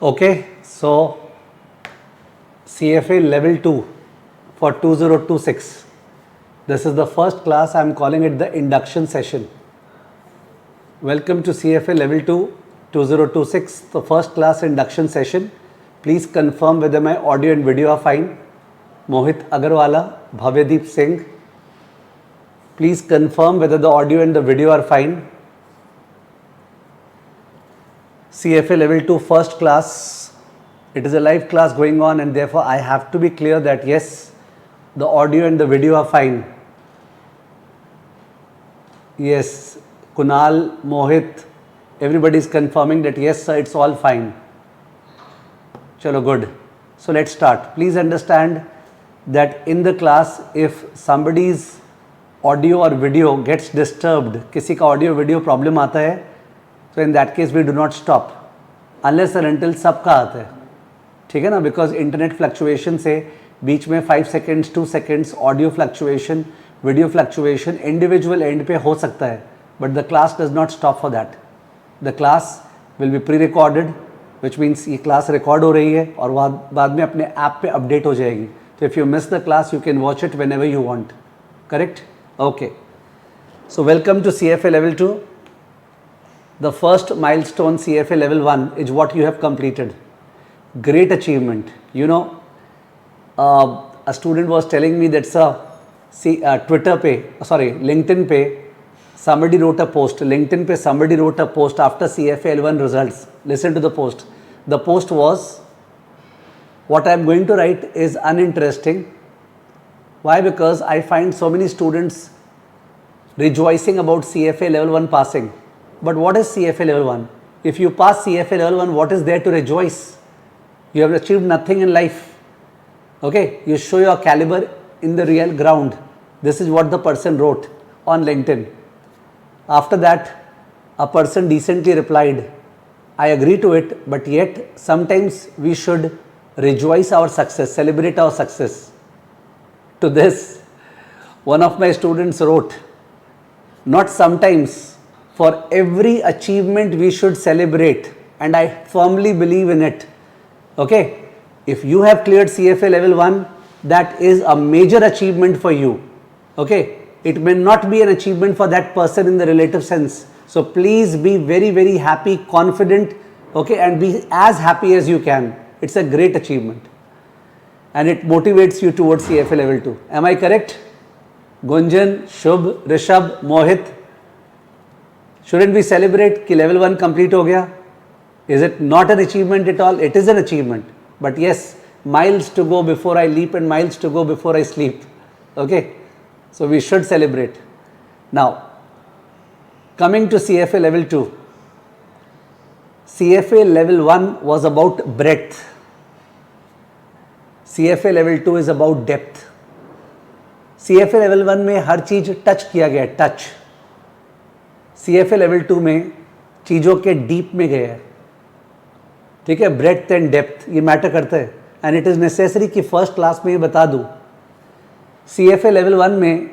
Okay, so CFA level 2 for 2026. This is the first class. I am calling it the induction session. Welcome to CFA level 2 2026, the first class induction session. Please confirm whether my audio and video are fine. Mohit Agarwala, Bhavyadeep Singh. Please confirm whether the audio and the video are fine. CFA level 2 first class. It is a live class going on, and therefore I have to be clear that yes, the audio and the video are fine. Yes, Kunal, Mohit, everybody is confirming that yes sir, it's all fine. Chalo, good. So let's start. Please understand that in the class, if somebody's audio or video gets disturbed, किसी का audio video problem आता है, so in that case we do not stop unless and until सबका आता है, ठीक है ना? Because internet fluctuation से बीच में 5 seconds 2 seconds audio fluctuation, video fluctuation individual end पे हो सकता है, but the class does not stop for that. The class will be pre-recorded, which means ये class record हो रही है और बाद में अपने app पे update हो जाएगी. So if you miss the class, you can watch it whenever you want. Correct? Okay. So welcome to CFA level 2. The first milestone, CFA level 1, is what you have completed. Great achievement. You know, a student was telling me that Twitter pe, sorry, LinkedIn pe, somebody wrote a post. LinkedIn pe somebody wrote a post after CFA L1 results. Listen to the post. The post was, what I am going to write is uninteresting. Why? Because I find so many students rejoicing about CFA level 1 passing. But what is CFA level 1? If you pass CFA level 1, what is there to rejoice? You have achieved nothing in life. Okay, you show your caliber in the real ground. This is what the person wrote on LinkedIn. After that, a person decently replied, I agree to it, but yet sometimes we should rejoice our success, celebrate our success. To this, one of my students wrote, not sometimes, for every achievement we should celebrate, and I firmly believe in it. Okay, if you have cleared CFA level 1, that is a major achievement for you. Okay, it may not be an achievement for that person in the relative sense. So please be very, very happy, confident, okay, and be as happy as you can. It's a great achievement. And it motivates you towards CFA level 2. Am I correct? Gunjan, Shubh, Rishabh, Mohit. Shouldn't we celebrate कि level 1 complete हो गया? Is it not an achievement at all? It is an achievement. But yes, miles to go before I leap and miles to go before I sleep. Okay? So we should celebrate. Now, coming to CFA level 2. CFA level 1 was about breadth. CFA level 2 is about depth. CFA level 1 में हर चीज touch किया गया, touch. CFA level 2 में चीज़ों के deep में गए हैं, ठीक है? ब्रेड्थ एंड डेप्थ ये मैटर करता है, एंड इट इज़ नेसेसरी कि फर्स्ट क्लास में ये बता दूँ. CFA level 1 में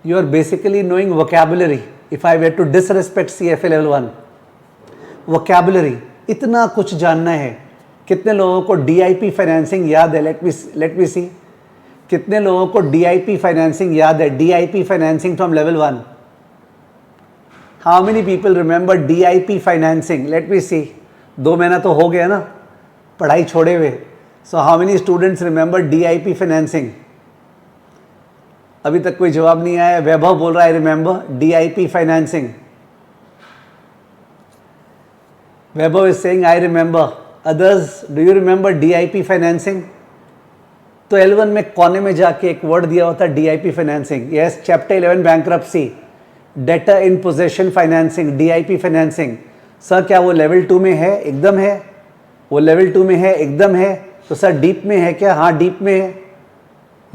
you are basically knowing vocabulary. If I were to disrespect CFA level 1, vocabulary इतना कुछ जानना है. कितने लोगों को DIP फाइनेंसिंग याद है? लेट मी सी. कितने लोगों को DIP फाइनेंसिंग याद है? DIP financing from level 1. How many people remember DIP financing? Let me see. 2 महीना तो हो गया ना पढ़ाई छोड़े हुए. So how many students remember DIP financing? अभी तक कोई जवाब नहीं आया. वैभव बोल रहा है remember DIP financing. Vaibhav is saying I remember. Others, do you remember DIP financing? तो L1 में कोने में जाके एक वर्ड दिया होता है DIP financing. Yes, chapter 11 bankruptcy. Debtor in possession financing, DIP financing. Sir क्या वो लेवल 2 में है? एकदम है. वो लेवल 2 में है, एकदम है. तो सर डीप में है क्या? हाँ डीप में है.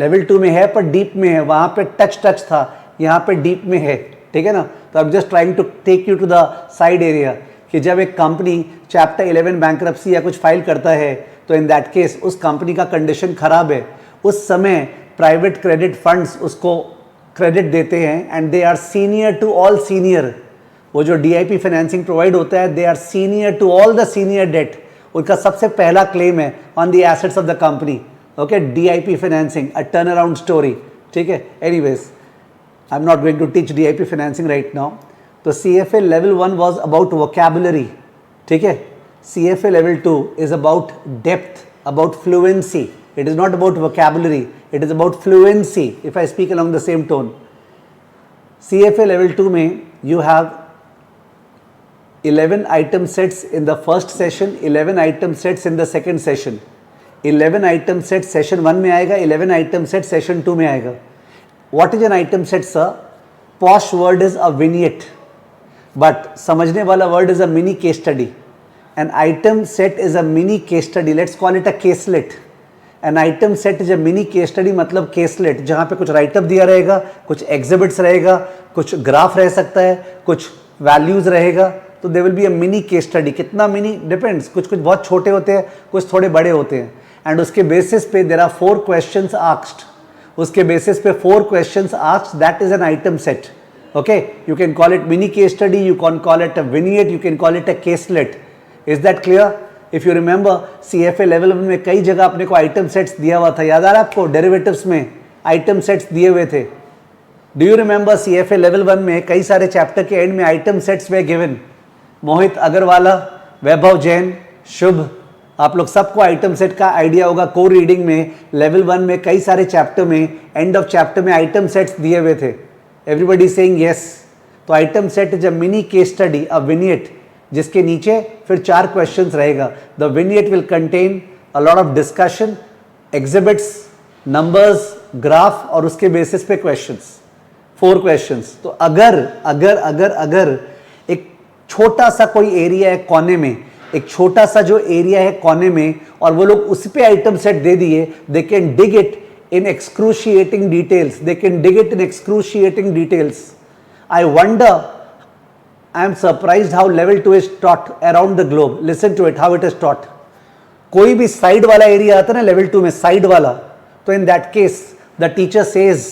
लेवल 2 में है पर डीप में है. वहाँ पे टच था, यहाँ पे डीप में है, ठीक है ना? तो I am just trying to take you to the side area कि जब एक कंपनी चैप्टर 11 बैंकरप्सी या कुछ फाइल करता है तो इन दैट केस उस कंपनी का कंडीशन खराब है. उस समय प्राइवेट क्रेडिट फंड्स उसको क्रेडिट देते हैं and they are senior to all senior. वो जो DIP फाइनेंसिंग प्रोवाइड होता है, they are senior to all the senior debt. उनका सबसे पहला क्लेम है on the assets of the company, okay, DIP financing, a turn around story, ठीक है। Anyways, I am not going to teach DIP financing right now. तो CFA level 1 was about vocabulary, ठीक है। CFA level 2 is about depth, about fluency. It is not about vocabulary, it is about fluency if I speak along the same tone. CFA level 2 में you have 11 item sets in the first session, 11 item sets in the second session. 11 item set session 1 में आएगा, 11 item set session 2 में आएगा. What is an item set, sir? Posh word is a vignette, but समझने वाला word is a mini case study. An item set is a mini case study. Let's call it a caselet. An item set is a mini case study, मतलब caselet, जहाँ पे कुछ write up दिया रहेगा, कुछ exhibits रहेगा, कुछ ग्राफ रह सकता है, कुछ वैल्यूज रहेगा, तो they will be a mini case study. कितना मिनी डिपेंड्स, कुछ कुछ बहुत छोटे होते हैं, कुछ थोड़े बड़े होते हैं. एंड उसके बेसिस पे देयर आर 4 क्वेश्चंस आस्क्ड. उसके बेसिस पे 4 questions asked, that is an item set. Okay, you can call it mini case study, you can call it a vignette, you can call it a caselet. Is that clear? If you remember, CFA level 1 में कई जगह अपने को item sets दिया हुआ था. याद आ रहा है आपको? डेरिवेटिव्स में आइटम सेट्स दिए हुए थे. Do you remember CFA level 1 में कई सारे चैप्टर के एंड में आइटम सेट्स वे गिवन. मोहित अग्रवाला, वैभव जैन, शुभ, आप लोग सबको आइटम सेट का आइडिया होगा. को रीडिंग में लेवल 1 में कई सारे चैप्टर में एंड ऑफ चैप्टर में आइटम सेट्स दिए हुए थे. Everybody saying yes. तो item set is a mini case study, a vignette, जिसके नीचे फिर 4 क्वेश्चंस रहेगा. The vignette will contain a lot of discussion, exhibits, numbers, graph और उसके बेसिस पे क्वेश्चंस, 4 क्वेश्चंस. तो अगर अगर अगर अगर एक छोटा सा कोई एरिया है कोने में, एक छोटा सा जो एरिया है कोने में, और वो लोग उस पे आइटम सेट दे दिए, they can dig it in excruciating details. They can dig it in excruciating details. I wonder, I am surprised how level 2 is taught around the globe. Listen to it, how it is taught. कोई भी side वाला area आता है ना level 2 में, side वाला, तो in that case the teacher says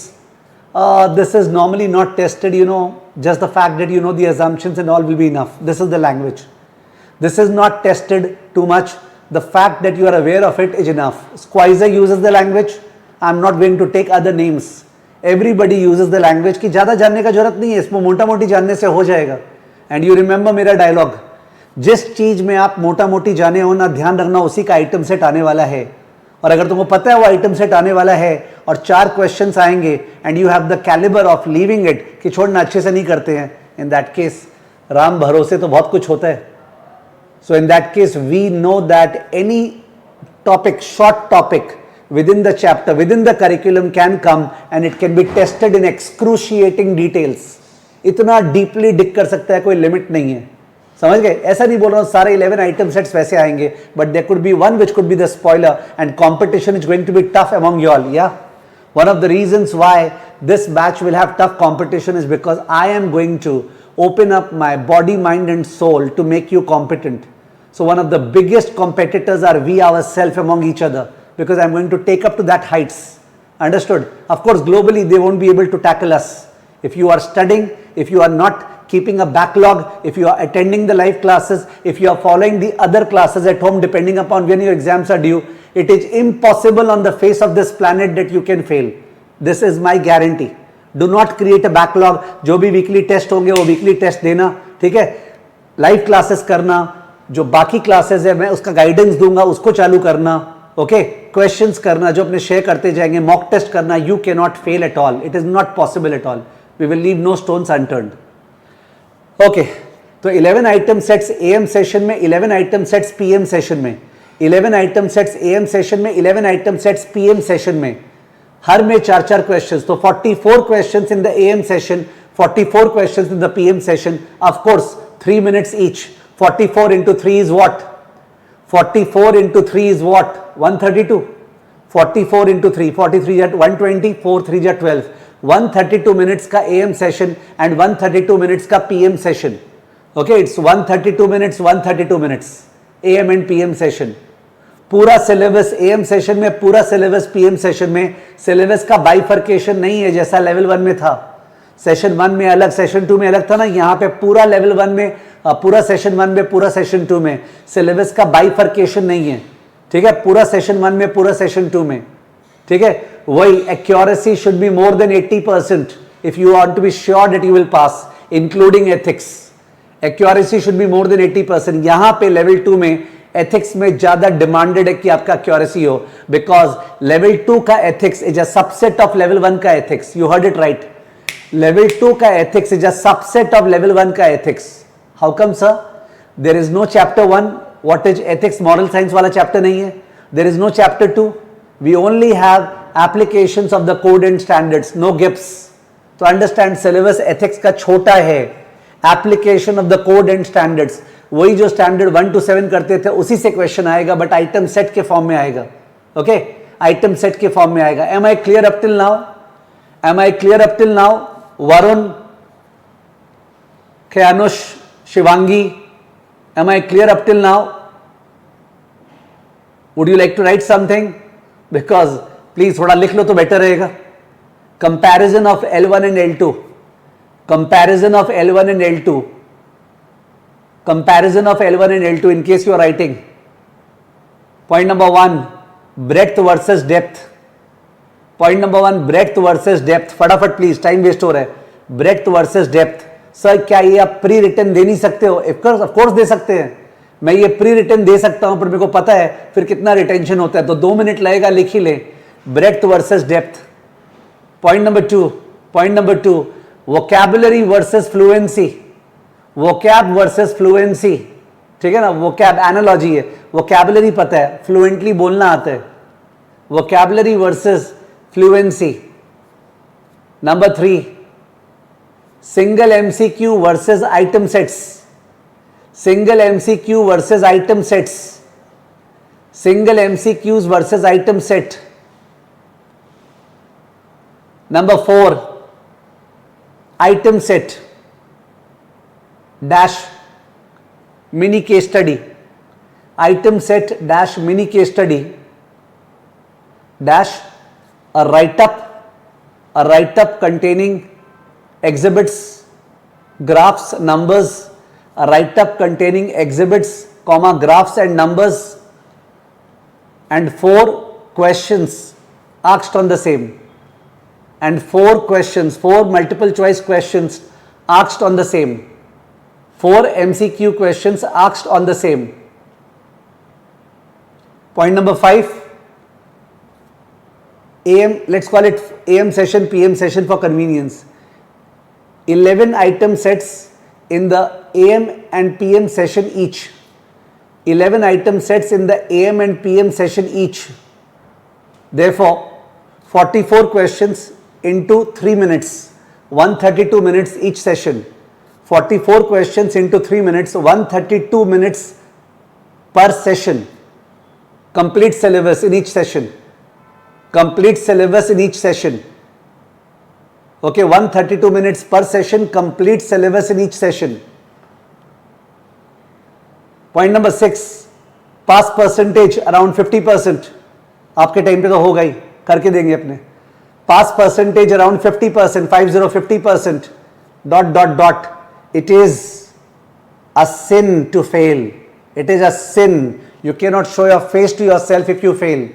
this is normally not tested, you know, just the fact that you know the assumptions and all will be enough. This is the language. This is not tested too much. The fact that you are aware of it is enough. Squeezer uses the language. I am not going to take other names. Everybody uses the language कि ज़्यादा जानने का जरूरत नहीं है, इसमें मोटा मोटी जानने से हो जाएगा. एंड यू रिमेंबर मेरा डायलॉग, जिस चीज में आप मोटा मोटी जाने हो ना, ध्यान रखना उसी का आइटम सेट आने वाला है. और अगर तुमको पता है वो आइटम सेट आने वाला है और 4 क्वेश्चंस आएंगे and you have the calibre of leaving it कि छोड़ना अच्छे से नहीं करते हैं, इन दैट केस राम भरोसे तो बहुत कुछ होता है. So in that case we know that any topic, short topic within the chapter, within the curriculum can come and it can be tested in excruciating details. इतना डीपली डिक कर सकता है, कोई लिमिट नहीं है. समझ गए? ऐसा नहीं बोल रहा हूँ सारे 11 आइटम सेट्स वैसे आएंगे, but there could be one which could be the spoiler and competition is going to be tough among you all. या one of the reasons why this batch will have tough competition is because I am going to open up my body, mind and soul to make you competent. So one of the biggest competitors are we ourselves among each other, because I am going to take up to that heights. Understood? Of course, globally they won't be able to tackle us. If you are studying, if you are not keeping a backlog, if you are attending the live classes, if you are following the other classes at home, depending upon when your exams are due, it is impossible on the face of this planet that you can fail. This is my guarantee. Do not create a backlog. जो भी weekly test होंगे वो weekly test देना, ठीक है? Live classes करना, जो बाकी classes है मैं उसका guidance दूंगा, उसको चालू करना. ओके, क्वेश्चंस करना जो अपने शेयर करते जाएंगे, मॉक टेस्ट करना. You can not fail at all, it is not possible at all. We will leave no stones unturned. Okay, तो 11 आइटम सेट्स AM सेशन में, 11 आइटम सेट्स PM सेशन में, 11 item sets AM session में, 11 item sets PM session में, हर में 4-4 questions. तो 44 questions in the AM session, 44 questions in the PM session. Of course 3 minutes each. 44 into 3 is what? 44 into 3 is what? 132. 44 into 3, 43 at 120, 4 3 at 12. 132 minutes का AM session and 132 minutes का PM session. Okay, it's 132 minutes, 132 minutes. AM and PM session. पूरा syllabus AM session में, पूरा syllabus PM session में. Syllabus का bifurcation नहीं है जैसा लेवल 1 में था. सेशन 1 में अलग, सेशन 2 में अलग था ना, यहाँ पे पूरा लेवल 1 में, पूरा सेशन 1 में, पूरा सेशन 2 में, सिलेबस का बाइफर्केशन नहीं है, ठीक है, पूरा सेशन 1 में, पूरा सेशन 2 में, ठीक है। वही accuracy should be more than 80% if you want to be sure that you will pass, including ethics. Accuracy should be more than 80%। यहां पे लेवल 2 में एथिक्स में ज्यादा डिमांडेड है कि आपका एक्यूरेसी हो, बिकॉज लेवल 2 का ethics is a subset of level 1 का ethics. You heard it right, level 2 का ethics is a subset of level 1 का ethics. How come sir? There is no chapter 1 what is ethics, moral science वाला chapter नहीं है। There is no chapter 2, we only have applications of the code and standards, no gifts. तो understand, syllabus ethics का छोटा है, application of the code and standards, वही जो standard 1 to 7 करते थे उसी से क्वेश्चन आएगा, बट आइटम सेट के फॉर्म में आएगा। ओके, आइटम सेट के फॉर्म में आएगा। Am I clear up till now? Am I clear up till now? Varun, Khayanush, Shivangi, am I clear up till now? Would you like to write something? Because please थोड़ा लिख लो तो better रहेगा। Comparison of L1 and L2, comparison of L1 and L2, comparison of L1 and L2 in case you are writing. Point number 1, breadth versus depth. Point number 1, breadth versus depth. फटाफट please, time waste हो रहा है। breadth versus depth. Sir क्या ये आप pre return दे नहीं सकते हो? ऑफ कोर्स दे सकते हैं, मैं ये प्री रिटर्न दे सकता हूं, पर मेरे को पता है फिर कितना रिटेंशन होता है, तो 2 मिनट लगेगा, लिख ही ले। breadth versus depth. Point number 2, point number 2, vocabulary versus fluency, vocab versus fluency, ठीक है ना। वोकैब एनालॉजी है, वोकैबुलरी पता है, फ्लुएंटली बोलना आता है। Vocabulary versus fluency. Number 3, single MCQ versus item sets, single MCQ versus item sets, single MCQs versus item set. Number 4, item set dash mini case study, item set dash mini case study dash a write-up containing exhibits, graphs, numbers, a write-up containing exhibits, comma, graphs and numbers, and 4 questions asked on the same. And 4 questions, 4 multiple choice questions asked on the same, 4 MCQ questions asked on the same. Point number 5, AM, let's call it AM session, PM session for convenience. 11 item sets in the AM and PM session each. 11 item sets in the AM and PM session each. Therefore, 44 questions into 3 minutes, 132 minutes each session. 44 questions into 3 minutes, 132 minutes per session. Complete syllabus in each session. Complete syllabus in each session. Okay, 132 minutes per session, complete syllabus in each session. Point number 6, pass percentage around 50%. आपके time पे तो होगा ही, करके देंगे अपने। Pass percentage around 50%, 50%, dot. It is a sin to fail. It is a sin. You cannot show your face to yourself if you fail.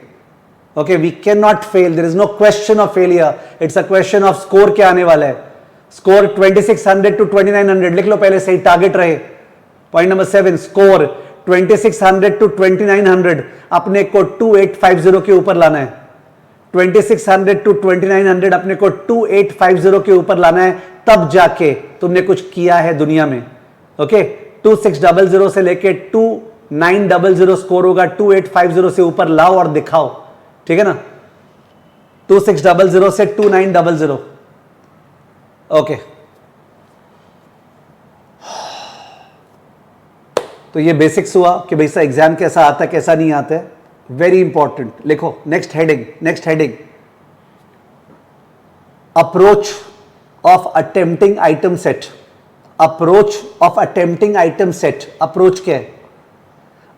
Okay, we cannot fail. There is no question of failure. It's a question of score क्या आने वाला है. Score 2600 to 2900. लिख लो पहले सही, target रहे. Point number 7, score 2600 to 2900. अपने को 2850 के ऊपर लाना है. 2600 to 2900 अपने को 2850 के ऊपर लाना है, तब जाके तुमने कुछ किया है दुनिया में। ओके, 2600 से लेके 2900 स्कोर होगा, 2850 से ऊपर लाओ और दिखाओ, ठीक है ना। 2600 से 2900। ओके, तो ये बेसिक्स हुआ कि भाई सा एग्जाम कैसा आता है कैसा नहीं आता है, वेरी इंपॉर्टेंट। लिखो next heading, approach of attempting item set. Approach of attempting item set, approach क्या है?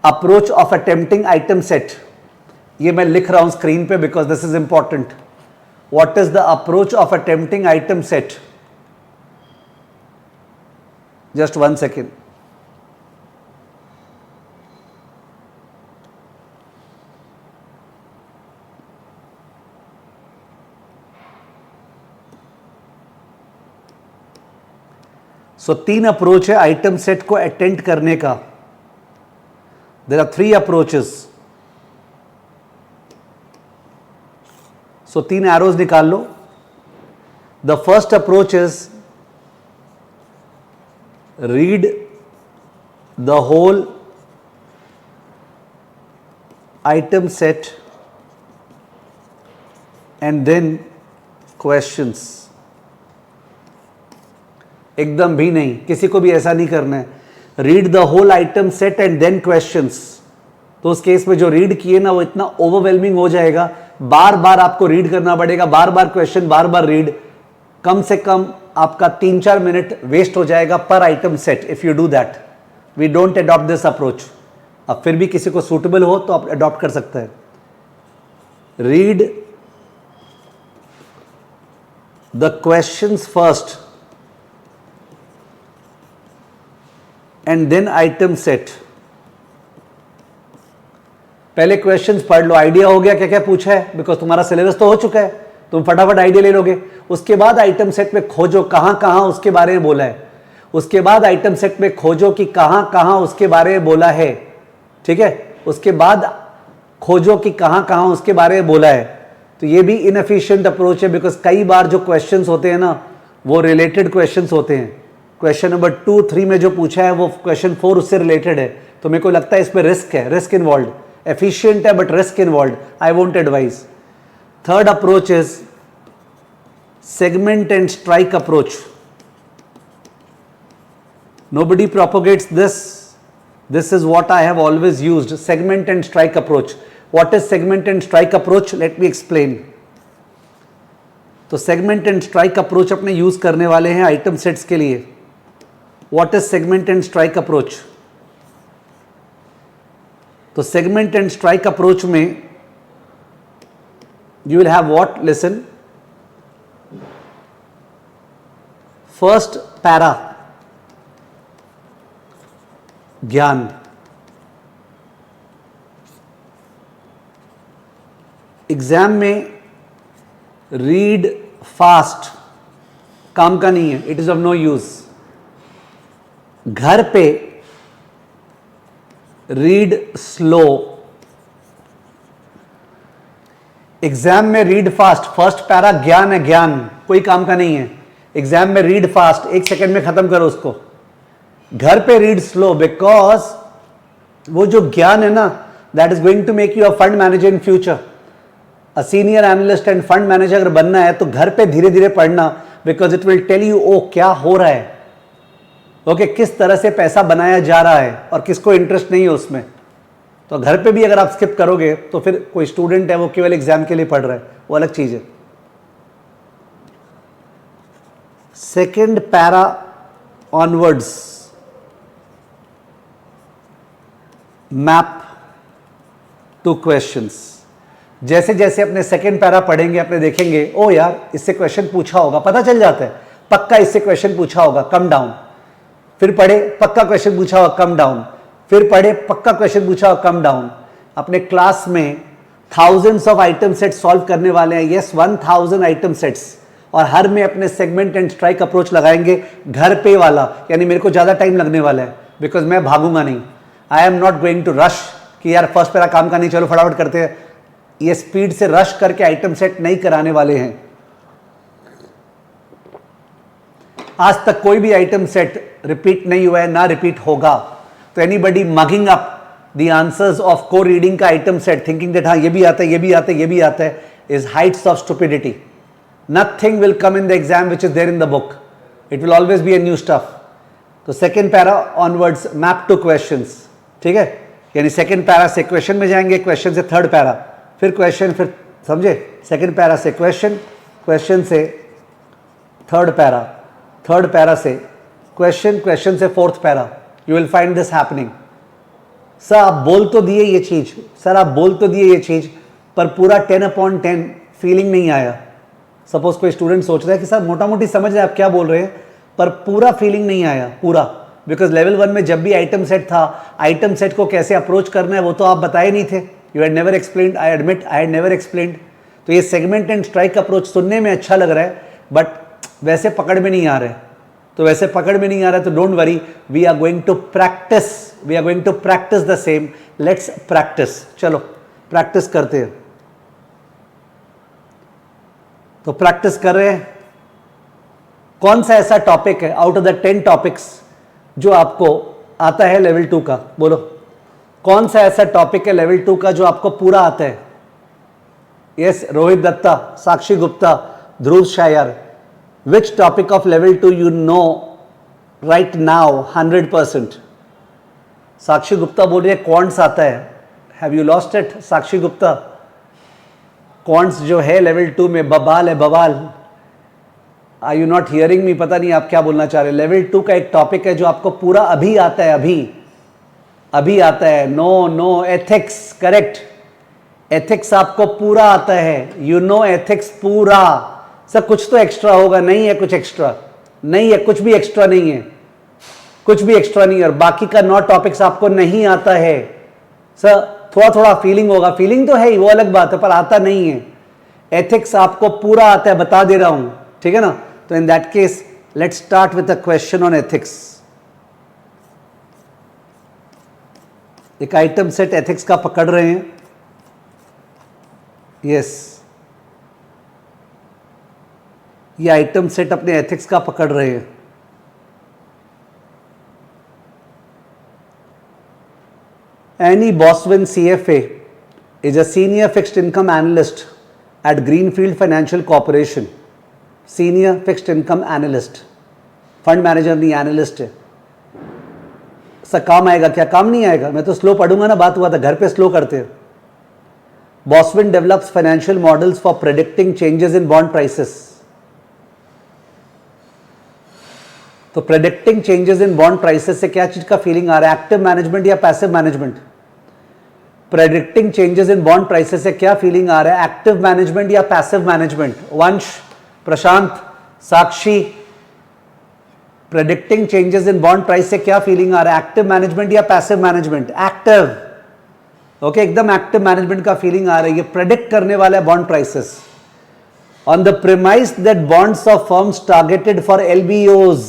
Approach of attempting item set, ये मैं लिख रहा हूं स्क्रीन पे because this is important. What is the approach of attempting item set? Just 1 second. So 3 approach है item set को अटेंड करने का. There are 3 approaches. So 3 arrows निकाल लो. The first approach is read the whole item set and then questions. एकदम भी नहीं, किसी को भी ऐसा नहीं करना है. Read the whole item set and then questions. तो उस केस में जो रीड किए ना वो इतना ओवरवेलमिंग हो जाएगा, बार बार आपको रीड करना पड़ेगा, बार बार क्वेश्चन, बार बार रीड. कम से कम आपका 3-4 मिनट वेस्ट हो जाएगा पर item set if you do that. We don't adopt this approach. अब फिर भी किसी को सूटेबल हो तो आप अडॉप्ट कर सकते हैं. Read the questions first and then item set. पहले क्वेश्चंस पढ़ लो, आइडिया हो गया क्या क्या पूछा है, बिकॉज तुम्हारा सिलेबस तो हो चुका है, तुम फटाफट आइडिया ले लोगे. उसके बाद आइटम सेट में खोजो कहां कहां उसके बारे में बोला है. उसके बाद आइटम सेट में खोजो कि कहां कहां उसके बारे में बोला है. ठीक है, उसके बाद खोजो कि कहां कहां उसके बारे में बोला है. तो ये भी इनएफिशिएंट अप्रोच है, बिकॉज कई बार जो क्वेश्चंस होते हैं ना वो रिलेटेड क्वेश्चंस होते हैं. क्वेश्चन नंबर 2, 3 में जो पूछा है वो क्वेश्चन 4 उससे रिलेटेड है. तो मेरे को लगता है इसमें रिस्क है, रिस्क इन्वॉल्व. एफिशिएंट है but risk involve. I won't advise. Third approach is segment and strike approach. Nobody propagates this. This is what I have always used. Segment and strike approach. What is segment and strike approach? Let me explain. तो segment and strike approach अपने use करने वाले हैं item sets के लिए. What is segment and strike approach? तो segment and strike approach में you will have what? Listen. First para, ज्ञान. एग्जाम में रीड फास्ट काम का नहीं है, it is of no use. घर पे रीड स्लो. एग्जाम में रीड फास्ट. फर्स्ट पैरा ज्ञान है, ज्ञान कोई काम का नहीं है. एग्जाम में रीड फास्ट, 1 सेकेंड में खत्म करो उसको. घर पे रीड स्लो, बिकॉज वो जो ज्ञान है ना that is going to make you a fund manager in future. A senior analyst and fund manager अगर बनना है तो घर पे धीरे धीरे पढ़ना, because it will tell you ओ क्या हो रहा है. ओके, किस तरह से पैसा बनाया जा रहा है और किसको इंटरेस्ट नहीं है उसमें. तो घर पे भी अगर आप स्किप करोगे तो फिर कोई स्टूडेंट है वो केवल एग्जाम के लिए पढ़ रहा है, वो अलग चीज है. Second para onwards map to questions. जैसे जैसे अपने सेकेंड पैरा पढ़ेंगे अपने देखेंगे ओ यार इससे क्वेश्चन पूछा होगा, पता चल जाता है पक्का इससे क्वेश्चन पूछा होगा, कम डाउन. फिर पढ़े पक्का क्वेश्चन पूछा होगा, कम डाउन. फिर पढ़े पक्का क्वेश्चन पूछा होगा, कम डाउन. अपने क्लास में thousands of item set solve करने वाले हैं. Yes, 1000 item sets. और हर में अपने सेगमेंट एंड स्ट्राइक अप्रोच लगाएंगे घर पे वाला. यानी मेरे को ज्यादा टाइम लगने वाला है, बिकॉज मैं भागूंगा नहीं. I am not going to rush कि यार फर्स्ट पैरा काम का नहीं, चलो फटाफट करते हैं. ये स्पीड से रश करके आइटम सेट नहीं कराने वाले हैं. आज तक कोई भी आइटम सेट रिपीट नहीं हुआ है, ना रिपीट होगा. तो anybody mugging up the answers of को रीडिंग का आइटम सेट थिंकिंग दैट हाँ ये भी आता है, ये भी आता है, ये भी आता है, is heights of stupidity. Nothing will come in the exam which is there in the book. It will always be a new stuff. तो second para onwards map to questions. ठीक है, यानी सेकेंड पैरा से question में जाएंगे, question से third para, फिर question, फिर समझे सेकेंड पैरा से क्वेश्चन, क्वेश्चन से थर्ड पैरा, थर्ड पैरा से क्वेश्चन, क्वेश्चन से fourth para. You will find this happening. Sir आप बोल तो दिए ये चीज, सर आप बोल तो दिए ये चीज, पर पूरा 10/10 फीलिंग नहीं आया. सपोज कोई स्टूडेंट सोच रहा है कि सर मोटा मोटी समझ रहे हैं आप क्या बोल रहे हैं, पर पूरा फीलिंग नहीं आया पूरा. बिकॉज लेवल 1 में जब भी आइटम सेट था, आइटम सेट को कैसे अप्रोच करना है वो तो आप बताए नहीं थे. You had never explained. I admit I had never explained. तो ये सेगमेंट एंड स्ट्राइक अप्रोच सुनने में अच्छा लग रहा है, बट वैसे पकड़ में नहीं आ रहा है. तो वैसे पकड़ में नहीं आ रहा है तो don't worry, we are going to practice the same. Let's practice. चलो प्रैक्टिस करते हैं. तो प्रैक्टिस कर रहे हैं. कौन सा ऐसा टॉपिक है आउट ऑफ द 10 टॉपिक्स जो आपको आता है लेवल 2 का? बोलो, कौन सा ऐसा टॉपिक है लेवल 2 का जो आपको पूरा आता है? Yes, Rohit Datta, Sakshi Gupta, Dhruv Shayar. Which topic of level 2 you know right now 100%? Sakshi Gupta बोल रही है क्वांट्स आता है. Have you lost it Sakshi Gupta? Quants जो है लेवल 2 में बवाल है, बवाल. Are you not hearing me? पता नहीं आप क्या बोलना चाह रहे हैं. लेवल 2 का एक टॉपिक है जो आपको पूरा अभी आता है, अभी आता है. No ethics. करेक्ट, एथिक्स आपको पूरा आता है. यू नो एथिक्स पूरा. सर कुछ तो एक्स्ट्रा होगा. नहीं है कुछ एक्स्ट्रा, नहीं है, कुछ भी एक्स्ट्रा नहीं है, कुछ भी एक्स्ट्रा नहीं है. और बाकी का 9 टॉपिक्स आपको नहीं आता है. सर थोड़ा थोड़ा फीलिंग होगा, फीलिंग तो है ही, वो अलग बात है, पर आता नहीं है. एथिक्स आपको पूरा आता है, बता दे रहा हूं. ठीक है ना? तो in that case let's start with a question on ethics. एक आइटम सेट एथिक्स का पकड़ रहे हैं. यस, ये आइटम सेट अपने एथिक्स का पकड़ रहे हैं. Annie Boswin CFA is a senior fixed income analyst at Greenfield Financial Corporation. Senior fixed income analyst. Fund manager नहीं, एनालिस्ट है. सर काम आएगा क्या? काम नहीं आएगा. मैं तो स्लो पढ़ूंगा ना, बात हुआ था, घर पे स्लो करते हैं. Boswin develops financial models for predicting changes in bond prices. तो predicting changes in bond prices से क्या चीज का फीलिंग आ रहा है? एक्टिव मैनेजमेंट या passive management? Predicting changes in bond prices से क्या फीलिंग आ रहा है? एक्टिव मैनेजमेंट या passive management? Vansh, Prashant, Sakshi, predicting changes in bond price से क्या फीलिंग आ रहा है? एक्टिव मैनेजमेंट या पैसिव मैनेजमेंट? एक्टिव. ओके, एकदम एक्टिव मैनेजमेंट का फीलिंग आ रहा है. ये प्रेडिक्ट करने वाला है bond prices on the premise that bonds of firms targeted for LBOs.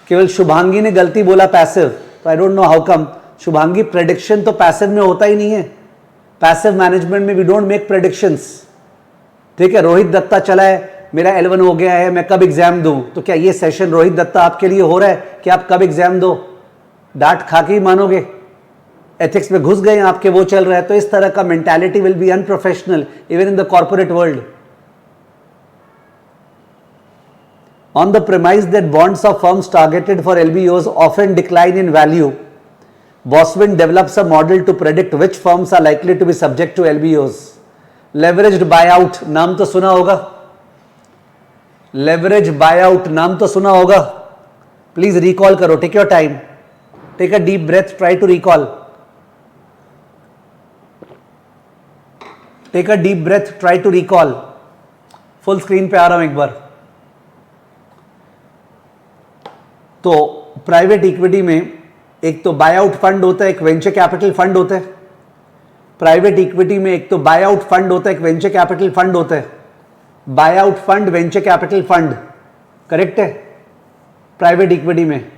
केवल शुभांगी ने गलती बोला पैसिव, तो I don't know how come. Shubhangi, prediction तो पैसिव में होता ही नहीं है. पैसिव मैनेजमेंट में वी डोंट मेक प्रेडिक्शंस. ठीक है, रोहित दत्ता चला है, मेरा L1 हो गया है, मैं कब एग्जाम दूं? तो क्या ये सेशन रोहित दत्ता आपके लिए हो रहा है कि आप कब एग्जाम दो? डांट खा के ही मानोगे. एथिक्स में घुस गए आपके, वो चल रहा है. तो इस तरह का mentality will be unprofessional even in the corporate world. On the premise that bonds of firms targeted for LBOs often decline in value, Boswin develops a model to predict which firms are likely to be subject to LBOs. Leveraged buyout नाम तो सुना होगा. Leveraged buyout नाम तो सुना होगा. Please recall करो. Take your time. Take a deep breath. Try to recall. Take a deep breath. Try to recall. Full screen पे आ रहा हूं एक बार. तो प्राइवेट इक्विटी में एक तो बाय आउट फंड होता है, एक वेंचर कैपिटल फंड होता है. प्राइवेट इक्विटी में एक तो बाय आउट फंड होता है, एक वेंचर कैपिटल फंड होता है. Bye out fund, venture capital fund, correct है. प्राइवेट इक्विटी में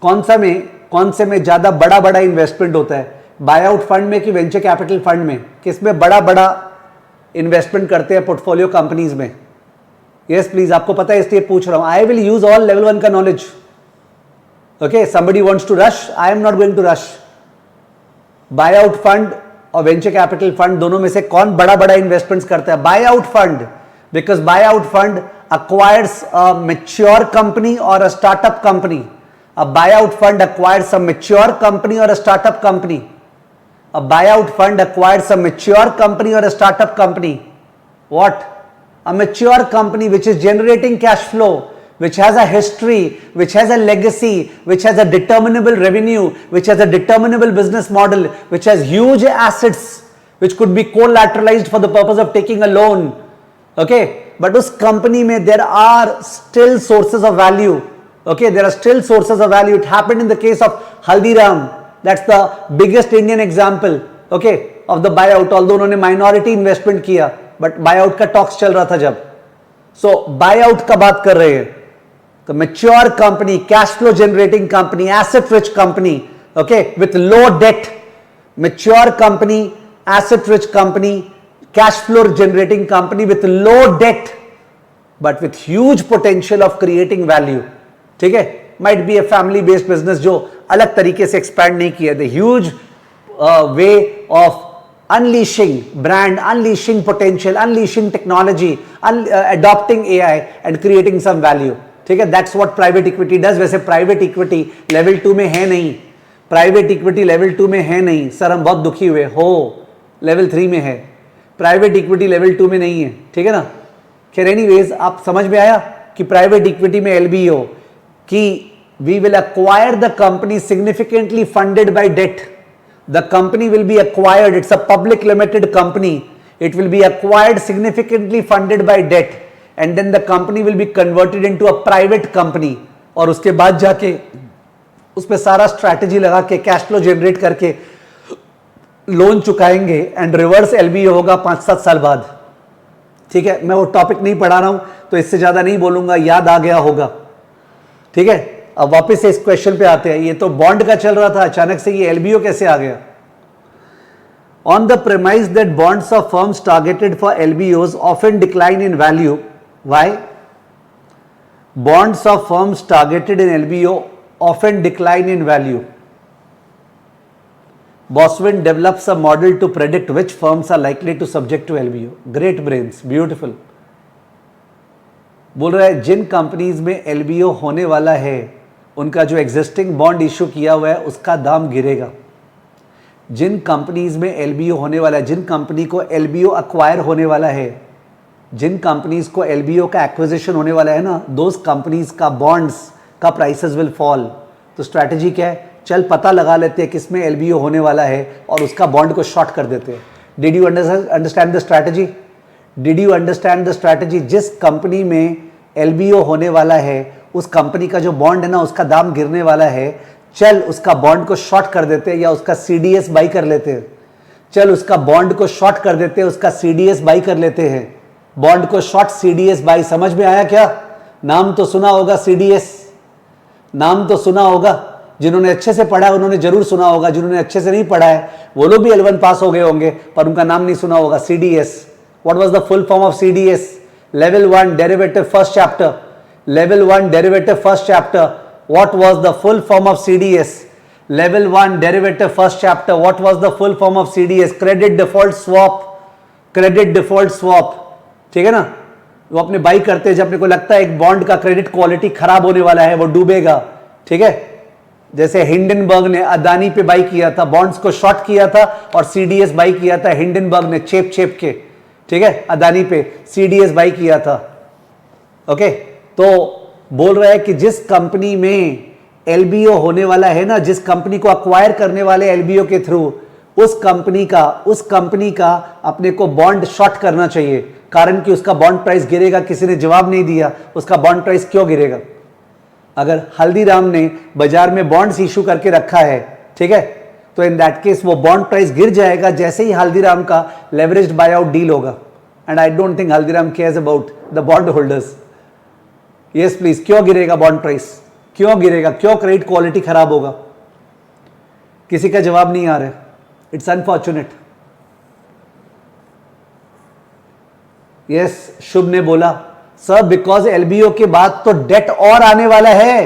कौन से में ज्यादा बड़ा इन्वेस्टमेंट होता है? बाय आउट फंड में कि वेंचर कैपिटल फंड में? किसमें बड़ा इन्वेस्टमेंट करते हैं पोर्टफोलियो कंपनीज में? यस प्लीज, आपको पता है इसलिए पूछ रहा हूं. I will use all level 1 का knowledge. Okay, somebody wants to rush, I am not going to rush. Buyout fund और venture capital fund दोनों में से कौन बड़ा इन्वेस्टमेंट्स करता है? Buyout fund, because buyout fund acquires a mature company or a startup company. A buyout fund acquires a mature company or a startup company. A buyout fund acquires a mature company or a startup company. What? A mature company which is generating cash flow, which has a history, which has a legacy, which has a determinable revenue, which has a determinable business model, which has huge assets, which could be collateralized for the purpose of taking a loan. Okay, but उस company में there are still sources of value. Okay, there are still sources of value. It happened in the case of Haldiram. That's the biggest Indian example, okay, of the buyout. Although उन्होंने minority investment किया, but buyout का talks चल रहा था जब. So buyout का बात कर रहे हैं. तो mature company, cash flow generating company, asset rich company, okay, with low debt. Mature company, asset rich company, cash flow generating company with low debt, but with huge potential of creating value. ठीक है, might be a family based business जो अलग तरीके से expand नहीं किया. The huge way of unleashing brand, unleashing potential, unleashing technology, adopting AI and creating some value. ठीक है, that's what private equity does. वैसे private equity level 2 में है नहीं, private equity level 2 में है नहीं. सर हम बहुत दुखी हुए हो, level 3 में है, private equity level 2 में नहीं है. ठीक है ना. खैर anyways, आप समझ में आया कि private equity में LBO कि we will acquire the company significantly funded by debt. The company will be acquired. It's a public limited company. It will be acquired significantly funded by debt, and then the company will be converted into a private company. और उसके बाद जाके उस पर सारा strategy लगा के cash flow generate करके लोन चुकाएंगे एंड रिवर्स LBO होगा 5-7 साल बाद. ठीक है, मैं वो टॉपिक नहीं पढ़ा रहा हूं तो इससे ज्यादा नहीं बोलूंगा, याद आ गया होगा. ठीक है, अब वापस से इस क्वेश्चन पे आते हैं. ये तो बॉन्ड का चल रहा था, अचानक से ये LBO कैसे आ गया? On the premise that bonds of firms targeted for LBOs often decline in value. Why? Bonds of firms targeted in LBO often decline in value. Boswin develops a model to predict which firms are likely to subject to LBO. Great brains, beautiful. बोल रहा है जिन companies में LBO होने वाला है उनका जो existing bond issue किया हुआ है उसका दाम गिरेगा. जिन कंपनीज में LBO होने वाला है, जिन कंपनी को LBO अक्वायर होने वाला है, जिन कंपनीज को LBO का एक्विजिशन होने वाला है ना, दोज कंपनीज का बॉन्ड्स का प्राइसेस विल फॉल. तो स्ट्रैटेजी क्या है? चल पता लगा लेते हैं किसमें LBO होने वाला है और उसका बॉन्ड को शॉर्ट कर देते हैं. Did you understand the strategy? Did you understand the strategy? जिस कंपनी में LBO होने वाला है उस कंपनी का जो बॉन्ड है ना उसका दाम गिरने वाला है, चल उसका बॉन्ड को शॉर्ट कर देते हैं या उसका CDS बाई कर लेते हैं. चल उसका बॉन्ड को शॉर्ट कर देते हैं, उसका CDS बाई कर लेते हैं. बॉन्ड को शॉर्ट CDS बाई. समझ में आया क्या? नाम तो सुना होगा CDS, नाम तो सुना होगा. जिन्होंने अच्छे से पढ़ा है उन्होंने जरूर सुना होगा, जिन्होंने अच्छे से नहीं पढ़ा है वो लोग भी L1 पास हो गए होंगे पर उनका नाम नहीं सुना होगा. CDS. What was the full form of CDS? Level 1 derivative first chapter. Level 1 derivative first chapter. What was the full form of CDS? Level 1 derivative first chapter. What was the full form of CDS? Credit default swap. Credit default swap. ठीक है ना. वो अपने by करते हैं जब अपने को लगता है एक बॉन्ड का क्रेडिट क्वालिटी खराब होने वाला है, वो डूबेगा. ठीक है, जैसे हिंडनबर्ग ने अदानी पे बाई किया था, बॉन्ड्स को शॉर्ट किया था और CDS बाई किया था हिंडनबर्ग ने चेप के. ठीक है, अदानी पे CDS बाई किया था. ओके, तो बोल रहा है कि जिस कंपनी में LBO होने वाला है ना, जिस कंपनी को अक्वायर करने वाले LBO के थ्रू, उस कंपनी का अपने को बॉन्ड शॉर्ट करना चाहिए. कारण कि उसका बॉन्ड प्राइस गिरेगा. किसी ने जवाब नहीं दिया उसका बॉन्ड प्राइस क्यों गिरेगा. अगर हल्दीराम ने बाजार में बॉन्ड्स इशू करके रखा है, ठीक है, तो इन दैट केस वो बॉन्ड प्राइस गिर जाएगा जैसे ही हल्दीराम का लेवरेज्ड बाय आउट डील होगा. And I don't think Haldiram cares about the bond holders. Yes please, क्यों गिरेगा बॉन्ड प्राइस? क्यों गिरेगा? क्यों क्रेडिट क्वालिटी खराब होगा? किसी का जवाब नहीं आ रहा है. It's unfortunate. यस, शुभ ने बोला सर बिकॉज LBO के बाद तो डेट और आने वाला है.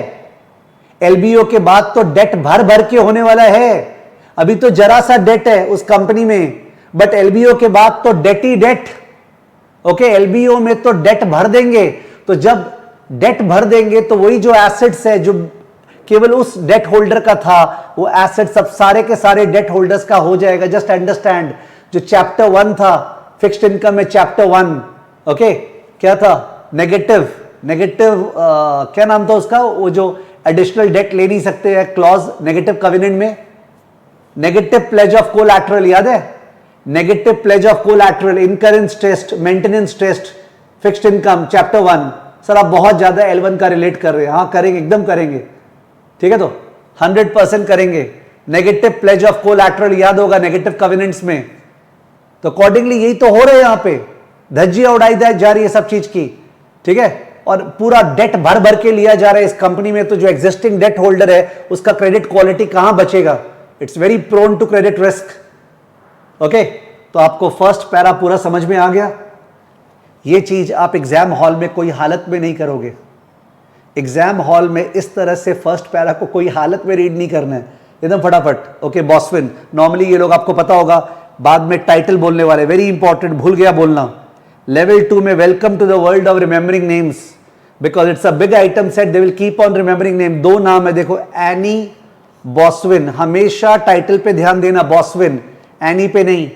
LBO के बाद तो डेट भर के होने वाला है. अभी तो जरा सा डेट है उस कंपनी में, बट LBO के बाद तो डेट ही डेट. ओके, LBO में तो डेट भर देंगे. तो जब डेट भर देंगे तो वही जो एसेट्स है जो केवल उस डेट होल्डर का था, वो एसेट सब सारे के सारे डेट होल्डर्स का हो जाएगा. जस्ट अंडरस्टैंड, जो चैप्टर 1 था फिक्स्ड इनकम में, चैप्टर 1 ओके क्या था? नेगेटिव क्या नाम था उसका? वो जो एडिशनल डेट ले नहीं सकते हैं क्लॉज नेगेटिव कवेनेंट में, नेगेटिव प्लेज ऑफ कोलैटरल. याद है? Negative pledge of collateral, incurrence test, maintenance test, fixed income, chapter 1. Sir आप बहुत ज्यादा L1 का रिलेट कर रहे हैं, हाँ करेंगे, एकदम करेंगे, ठीक है, तो 100% करेंगे। नेगेटिव प्लेज ऑफ कोलैटरल याद होगा नेगेटिव कवेनेंट्स में, तो अकॉर्डिंगली यही तो हो रहा है यहां पे, धज्जियां उड़ाई जा रही है सब चीज की, ठीक है, और पूरा डेट भर भर के लिया जा रहा है इस कंपनी में, तो जो एग्जिस्टिंग डेट होल्डर है उसका क्रेडिट क्वालिटी कहां बचेगा, it's very prone to credit risk. Okay, तो आपको फर्स्ट पैरा पूरा समझ में आ गया। ये चीज आप एग्जाम हॉल में कोई हालत में नहीं करोगे, एग्जाम हॉल में इस तरह से फर्स्ट पैरा को कोई हालत में रीड नहीं करना है, एकदम फटाफट। ओके, बॉसविन, नॉर्मली ये लोग आपको पता होगा बाद में टाइटल बोलने वाले, वेरी इंपॉर्टेंट, भूल गया बोलना। लेवल 2 में welcome to the world of remembering names, because it's a big item set, they will keep on remembering name. दो नाम है देखो, एनी बॉसविन, हमेशा टाइटल पे ध्यान देना, बॉसविन, एनी पे नहीं,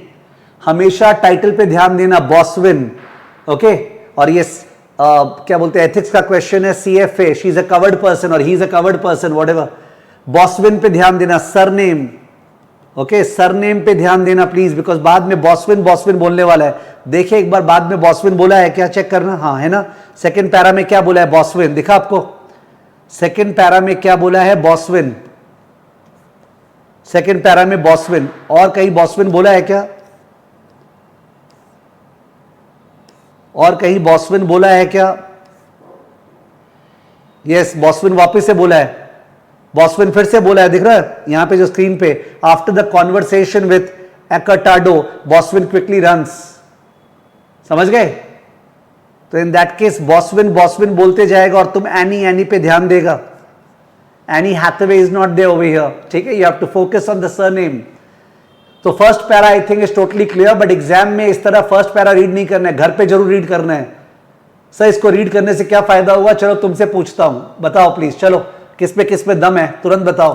हमेशा टाइटल पे ध्यान देना, बॉसविन। ओके, और ये क्या बोलते हैं, एथिक्स का क्वेश्चन है, CFA, she is a covered person और he is a covered person, whatever. Boswin पे ध्यान देना, सरनेम, ओके, सरनेम पे ध्यान देना प्लीज, बिकॉज बाद में बॉसविन बॉसविन बोलने वाला है। देखिए एक बार बाद में बॉसविन बोला है क्या, चेक करना, हाँ है ना। सेकंड पैरा में क्या बोला है, बॉसविन, दिखा आपको, सेकंड पैरा में क्या बोला है, बॉसविन, सेकंड पैरा में बॉसविन, और कहीं बॉसविन बोला है क्या, और कहीं बॉसविन बोला है क्या, यस, बॉसविन वापस से बोला है, बॉसविन फिर से बोला है, दिख रहा है यहां पे जो स्क्रीन पे, आफ्टर द कॉन्वर्सेशन विथ एक्टाडो बॉसविन क्विकली रन्स, समझ गए। तो इन दैट केस बॉसविन बॉसविन बोलते जाएगा और तुम एनी एनी पे ध्यान देगा, Annie Hathaway is not there over here, ठीक है, you have to focus on the surname. तो first para I think is totally clear, but exam में इस तरह फर्स्ट पैरा रीड नहीं करना है, घर पे जरूर रीड करना है। सर इसको रीड करने से क्या फायदा हुआ, चलो तुमसे पूछता हूं, बताओ प्लीज, चलो किस पे दम है, तुरंत बताओ।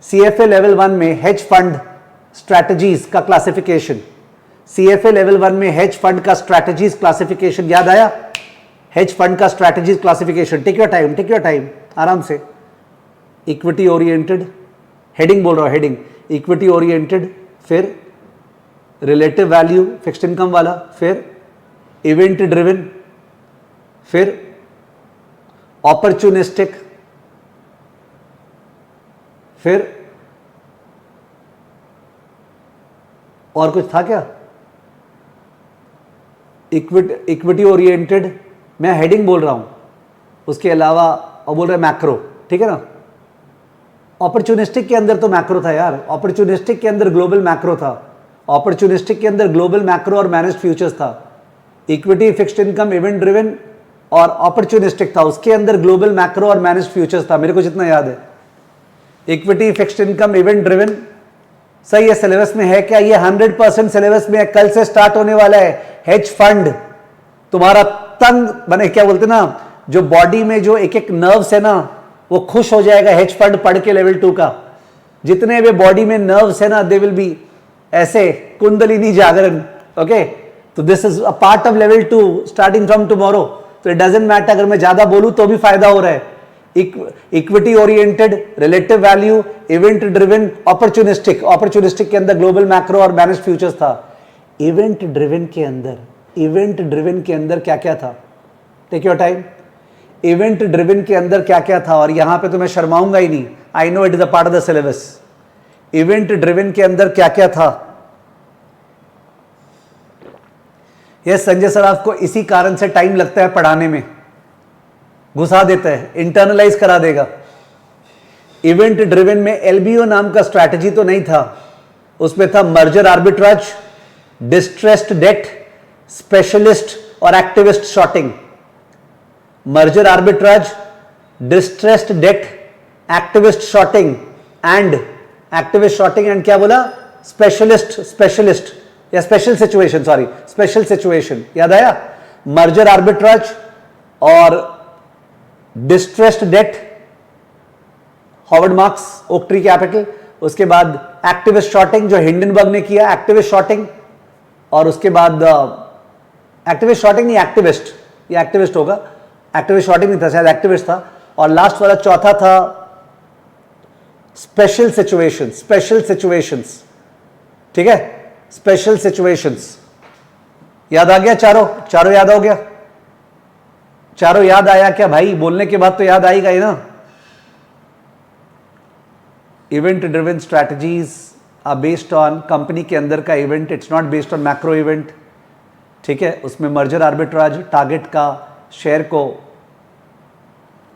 CFA लेवल 1 में हेज फंड स्ट्रैटेजीज का क्लासिफिकेशन, CFA लेवल 1 में हेज फंड का स्ट्रैटेजीज क्लासिफिकेशन याद आया, हेज फंड का strategies classification, take your time, आराम से। इक्विटी ओरिएंटेड, हेडिंग बोल रहा हूं, हेडिंग, इक्विटी ओरिएंटेड, फिर रिलेटिव वैल्यू फिक्स्ड इनकम वाला, फिर इवेंट ड्रिवन, फिर ऑपर्चुनिस्टिक, फिर और कुछ था क्या, इक्विटी ओरिएंटेड, मैं हेडिंग बोल रहा हूं, उसके अलावा और बोल रहे मैक्रो, ठीक है ना। अपॉर्चुनिस्टिक के अंदर तो मैक्रो था यार, अपॉर्चुनिस्टिक के अंदर ग्लोबल मैक्रो था, अपॉर्चुनिस्टिक के अंदर ग्लोबल मैक्रो और मैनेज्ड फ्यूचर्स था। Equity, fixed income, event driven और अपॉर्चुनिस्टिक था, उसके अंदर ग्लोबल मैक्रो और मैनेज्ड फ्यूचर्स था, मेरे को जितना याद है। Equity, fixed income, event driven, सही है, सिलेबस में है क्या, ये 100% सिलेबस में है, कल से स्टार्ट होने वाला है। हेज फंड तुम्हारा तंग बने, क्या बोलते ना, जो बॉडी में जो एक एक नर्व्स है ना वो खुश हो जाएगा हेज फंड पढ़ के लेवल 2 का। जितने भी बॉडी में नर्व्स है ना, दे विल बी ऐसे कुंडलिनी जागरण। ओके, तो this is a part of level 2 starting from tomorrow. तो इट डजंट मैटर अगर मैं ज्यादा बोलूं तो भी फायदा हो रहा है। Equity oriented, relative value, event driven, opportunistic, opportunistic के अंदर ग्लोबल मैक्रो और मैनेज्ड फ्यूचर्स था। इवेंट ड्रिवन के अंदर क्या क्या था, take your time. Event driven के अंदर क्या क्या था, और यहां पे तो मैं शर्माऊंगा ही नहीं, I know it is a part of the syllabus. Event driven के अंदर क्या क्या था, यस संजय सर, आपको इसी कारण से टाइम लगता है पढ़ाने में, घुसा देता है, इंटरनलाइज करा देगा। इवेंट ड्रिवन में एलबीओ नाम का स्ट्रैटेजी तो नहीं था, उसमें था merger arbitrage, distressed debt, specialist और activist shorting. Merger arbitrage, distressed debt, activist shorting and क्या बोला, स्पेशलिस्ट या स्पेशल सिचुएशन, स्पेशल सिचुएशन, याद आया। मर्जर आर्बिट्राज और distressed debt, Howard Marks, Oaktree Capital. उसके बाद एक्टिविस्ट शॉर्टिंग जो हिंडनबर्ग ने किया, एक्टिविस्ट शॉर्टिंग, और उसके बाद एक्टिविस्ट शॉर्टिंग नहीं, एक्टिविस्ट, ये एक्टिविस्ट होगा, एक्टिविस्ट शॉर्टिंग नहीं था शायद, एक्टिविस्ट था। और लास्ट वाला चौथा था स्पेशल सिचुएशंस, ठीक है, स्पेशल सिचुएशंस। याद आ गया, चारों याद हो गया, चारों याद आया क्या भाई? बोलने के बाद तो याद आएगा ही ना। Event driven strategies are based on company के अंदर का event, it's not based on macro event. ठीक है, उसमें मर्जर आर्बिट्राज, टारगेट का शेयर को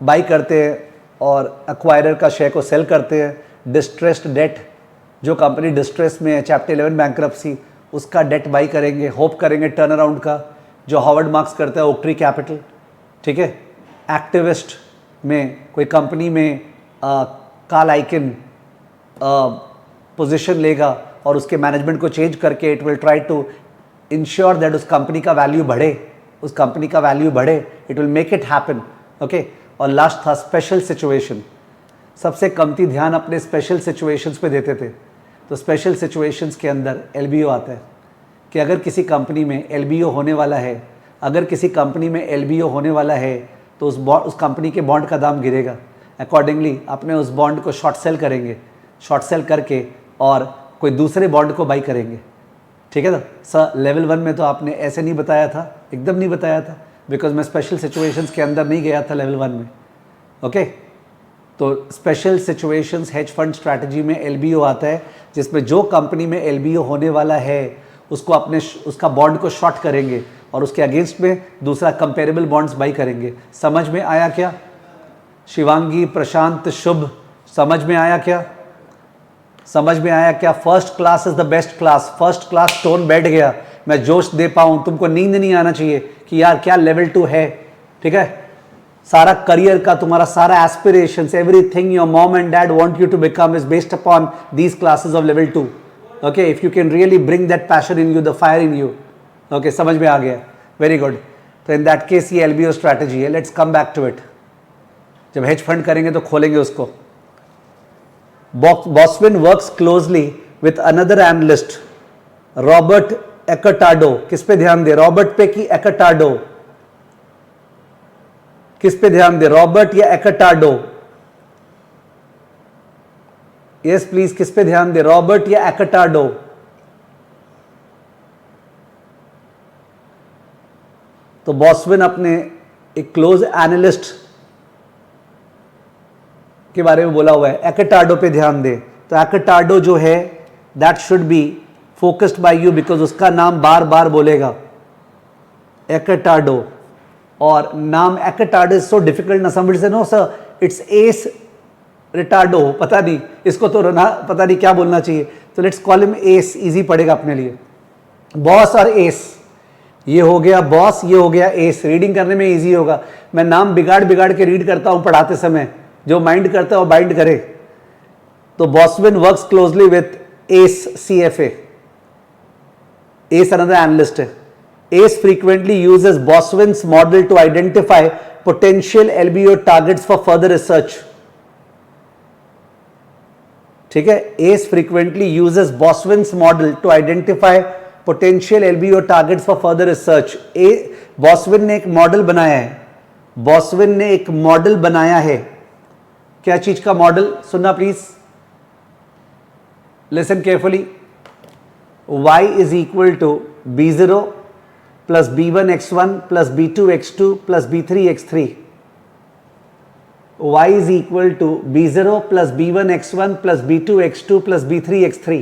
बाई करते हैं और एक्वायरर का शेयर को सेल करते हैं। डिस्ट्रेस्ड डेट, जो कंपनी डिस्ट्रेस में है, चैप्टर 11 बैंक्रप्सी, उसका डेट बाई करेंगे, होप करेंगे टर्न अराउंड का, जो हार्वर्ड मार्क्स करता है ओक्ट्री कैपिटल। ठीक है, एक्टिविस्ट में कोई कंपनी में कार्ल आइकन पोजीशन लेगा और उसके मैनेजमेंट को चेंज करके it will try to ensure that उस कंपनी का वैल्यू बढ़े, उस कंपनी का वैल्यू बढ़े, it will make it happen. Okay, और लास्ट था स्पेशल सिचुएशन। सबसे कमती ध्यान अपने स्पेशल सिचुएशंस पे देते थे, तो स्पेशल सिचुएशंस के अंदर एलबीओ आता है कि अगर किसी कंपनी में एलबीओ होने वाला है, अगर किसी कंपनी में एलबीओ होने वाला है तो उस कंपनी के बॉन्ड का दाम गिरेगा। अकॉर्डिंगली अपने उस बॉन्ड को शॉर्ट सेल करेंगे, शॉर्ट सेल करके और कोई दूसरे बॉन्ड को बाई करेंगे। ठीक है ना सर, लेवल 1 में तो आपने ऐसे नहीं बताया था, एकदम नहीं बताया था, बिकॉज मैं स्पेशल सिचुएशंस के अंदर नहीं गया था लेवल 1 में। ओके, तो special situations hedge fund strategy में एलबीओ आता है, जिसमें जो कंपनी में एलबीओ होने वाला है उसको उसका बॉन्ड को शॉर्ट करेंगे और उसके अगेंस्ट में दूसरा कंपेरेबल बॉन्ड्स बाई करेंगे। समझ में आया क्या? शिवांगी, प्रशांत, शुभ, समझ में आया क्या? समझ में आया क्या? First class is the best class. First class tone बैठ गया, मैं जोश दे पाऊँ, तुमको नींद नहीं आना चाहिए कि यार क्या लेवल 2 है। ठीक है, सारा करियर का तुम्हारा सारा aspirations, everything your mom and dad want you to become is based upon these classes of level 2। Okay, if you can really bring that passion in you, the fire in you. Okay, समझ में आ गया, very good. तो in that case ये LBO strategy है। Let's come back to it. जब hedge fund करेंगे तो खोलेंगे उसको। Boswin works closely with another analyst Robert एकटार्डो। किस पे ध्यान दे? रॉबर्ट पे कि एकटार्डो? किस पे ध्यान दे, रॉबर्ट या एकटार्डो? यस प्लीज, किस पे ध्यान दे, रॉबर्ट या एकटार्डो? तो बॉस्वेन अपने एक क्लोज एनालिस्ट के बारे में बोला हुआ है, एकटार्डो पे ध्यान दे। तो एकटार्डो जो है that should be focused by you, because उसका नाम बार बार बोलेगा, एकटार्डो। और नाम एकटार्डो इज सो डिफिकल्ट ना, somebody say no sir it's S Ritardo, पता नहीं इसको तो पता नहीं क्या बोलना चाहिए, तो let's call him S, easy पड़ेगा अपने लिए। बॉस और एस, ये हो गया बॉस, ये हो गया एस, रीडिंग करने में इजी होगा। मैं नाम बिगाड़ बिगाड़ के रीड करता हूं पढ़ाते समय, जो माइंड करता है वो बाइंड करे। तो Boswin works closely with Ace CFA, Ace another analyst है। ACE frequently uses Boswell's model to identify potential LBO targets for further research. ठीक है, ACE frequently uses Boswell's model to identify potential LBO targets for further research. Boswell ने एक model बनाया है, Boswell ने एक model बनाया है। क्या चीज का मॉडल? सुनना please, listen carefully. Y is equal to B0 plus B1x1 plus B2x2 plus B3x3. Y is equal to B0 plus B1x1 plus B2x2 plus B3x3.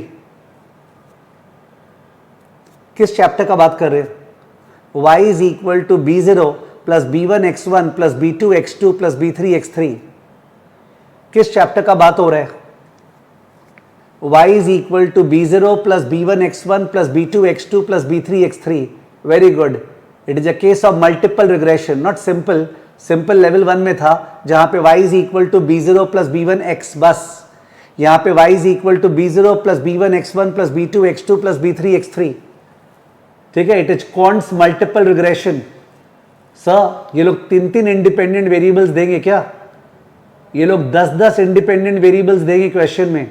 किस चैप्टर का बात कर रहे हैं? Y is equal to B0 plus B1x1 plus B2x2 plus B3x3. किस chapter का बात हो रहा है? Y is equal to B0 plus B1x1 plus B2x2 plus B3x3. Very good. It is a case of multiple regression, not simple. Simple level 1 में था जहां पे y is equal to B0 plus B1x, बस यहां पे y is equal to B0 plus B1x1 plus B2x2 plus B3x3. ठीक है, it is Quant's multiple regression. Sir ये लोग 3-3 इंडिपेंडेंट वेरिएबल्स देंगे क्या? ये लोग 10-10 इंडिपेंडेंट वेरिएबल्स देंगे क्वेश्चन में।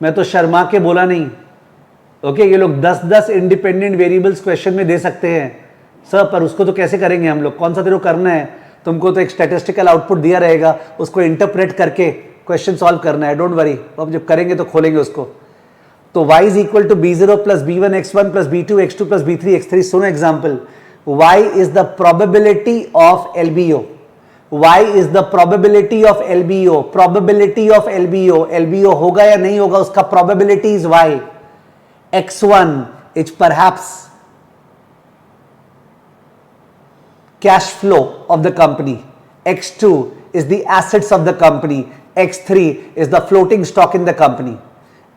मैं तो शर्मा के बोला नहीं। ओके, ये लोग 10-10 इंडिपेंडेंट वेरिएबल्स क्वेश्चन में दे सकते हैं सर, पर उसको तो कैसे करेंगे हम लोग? कौन सा तेरे को करना है? तुमको तो एक स्टैटिस्टिकल आउटपुट दिया रहेगा, उसको इंटरप्रेट करके क्वेश्चन सॉल्व करना है। डोंट वरी, अब जब करेंगे तो खोलेंगे उसको। तो y is equal to B0 plus B1x1 plus B2x2 plus B3x3. सुनो example, y is the probability of LBO. y is the probability of LBO. probability of LBO, LBO होगा या नहीं होगा उसका probability is y. x1 is perhaps cash flow of the company. x2 is the assets of the company. x3 is the floating stock in the company.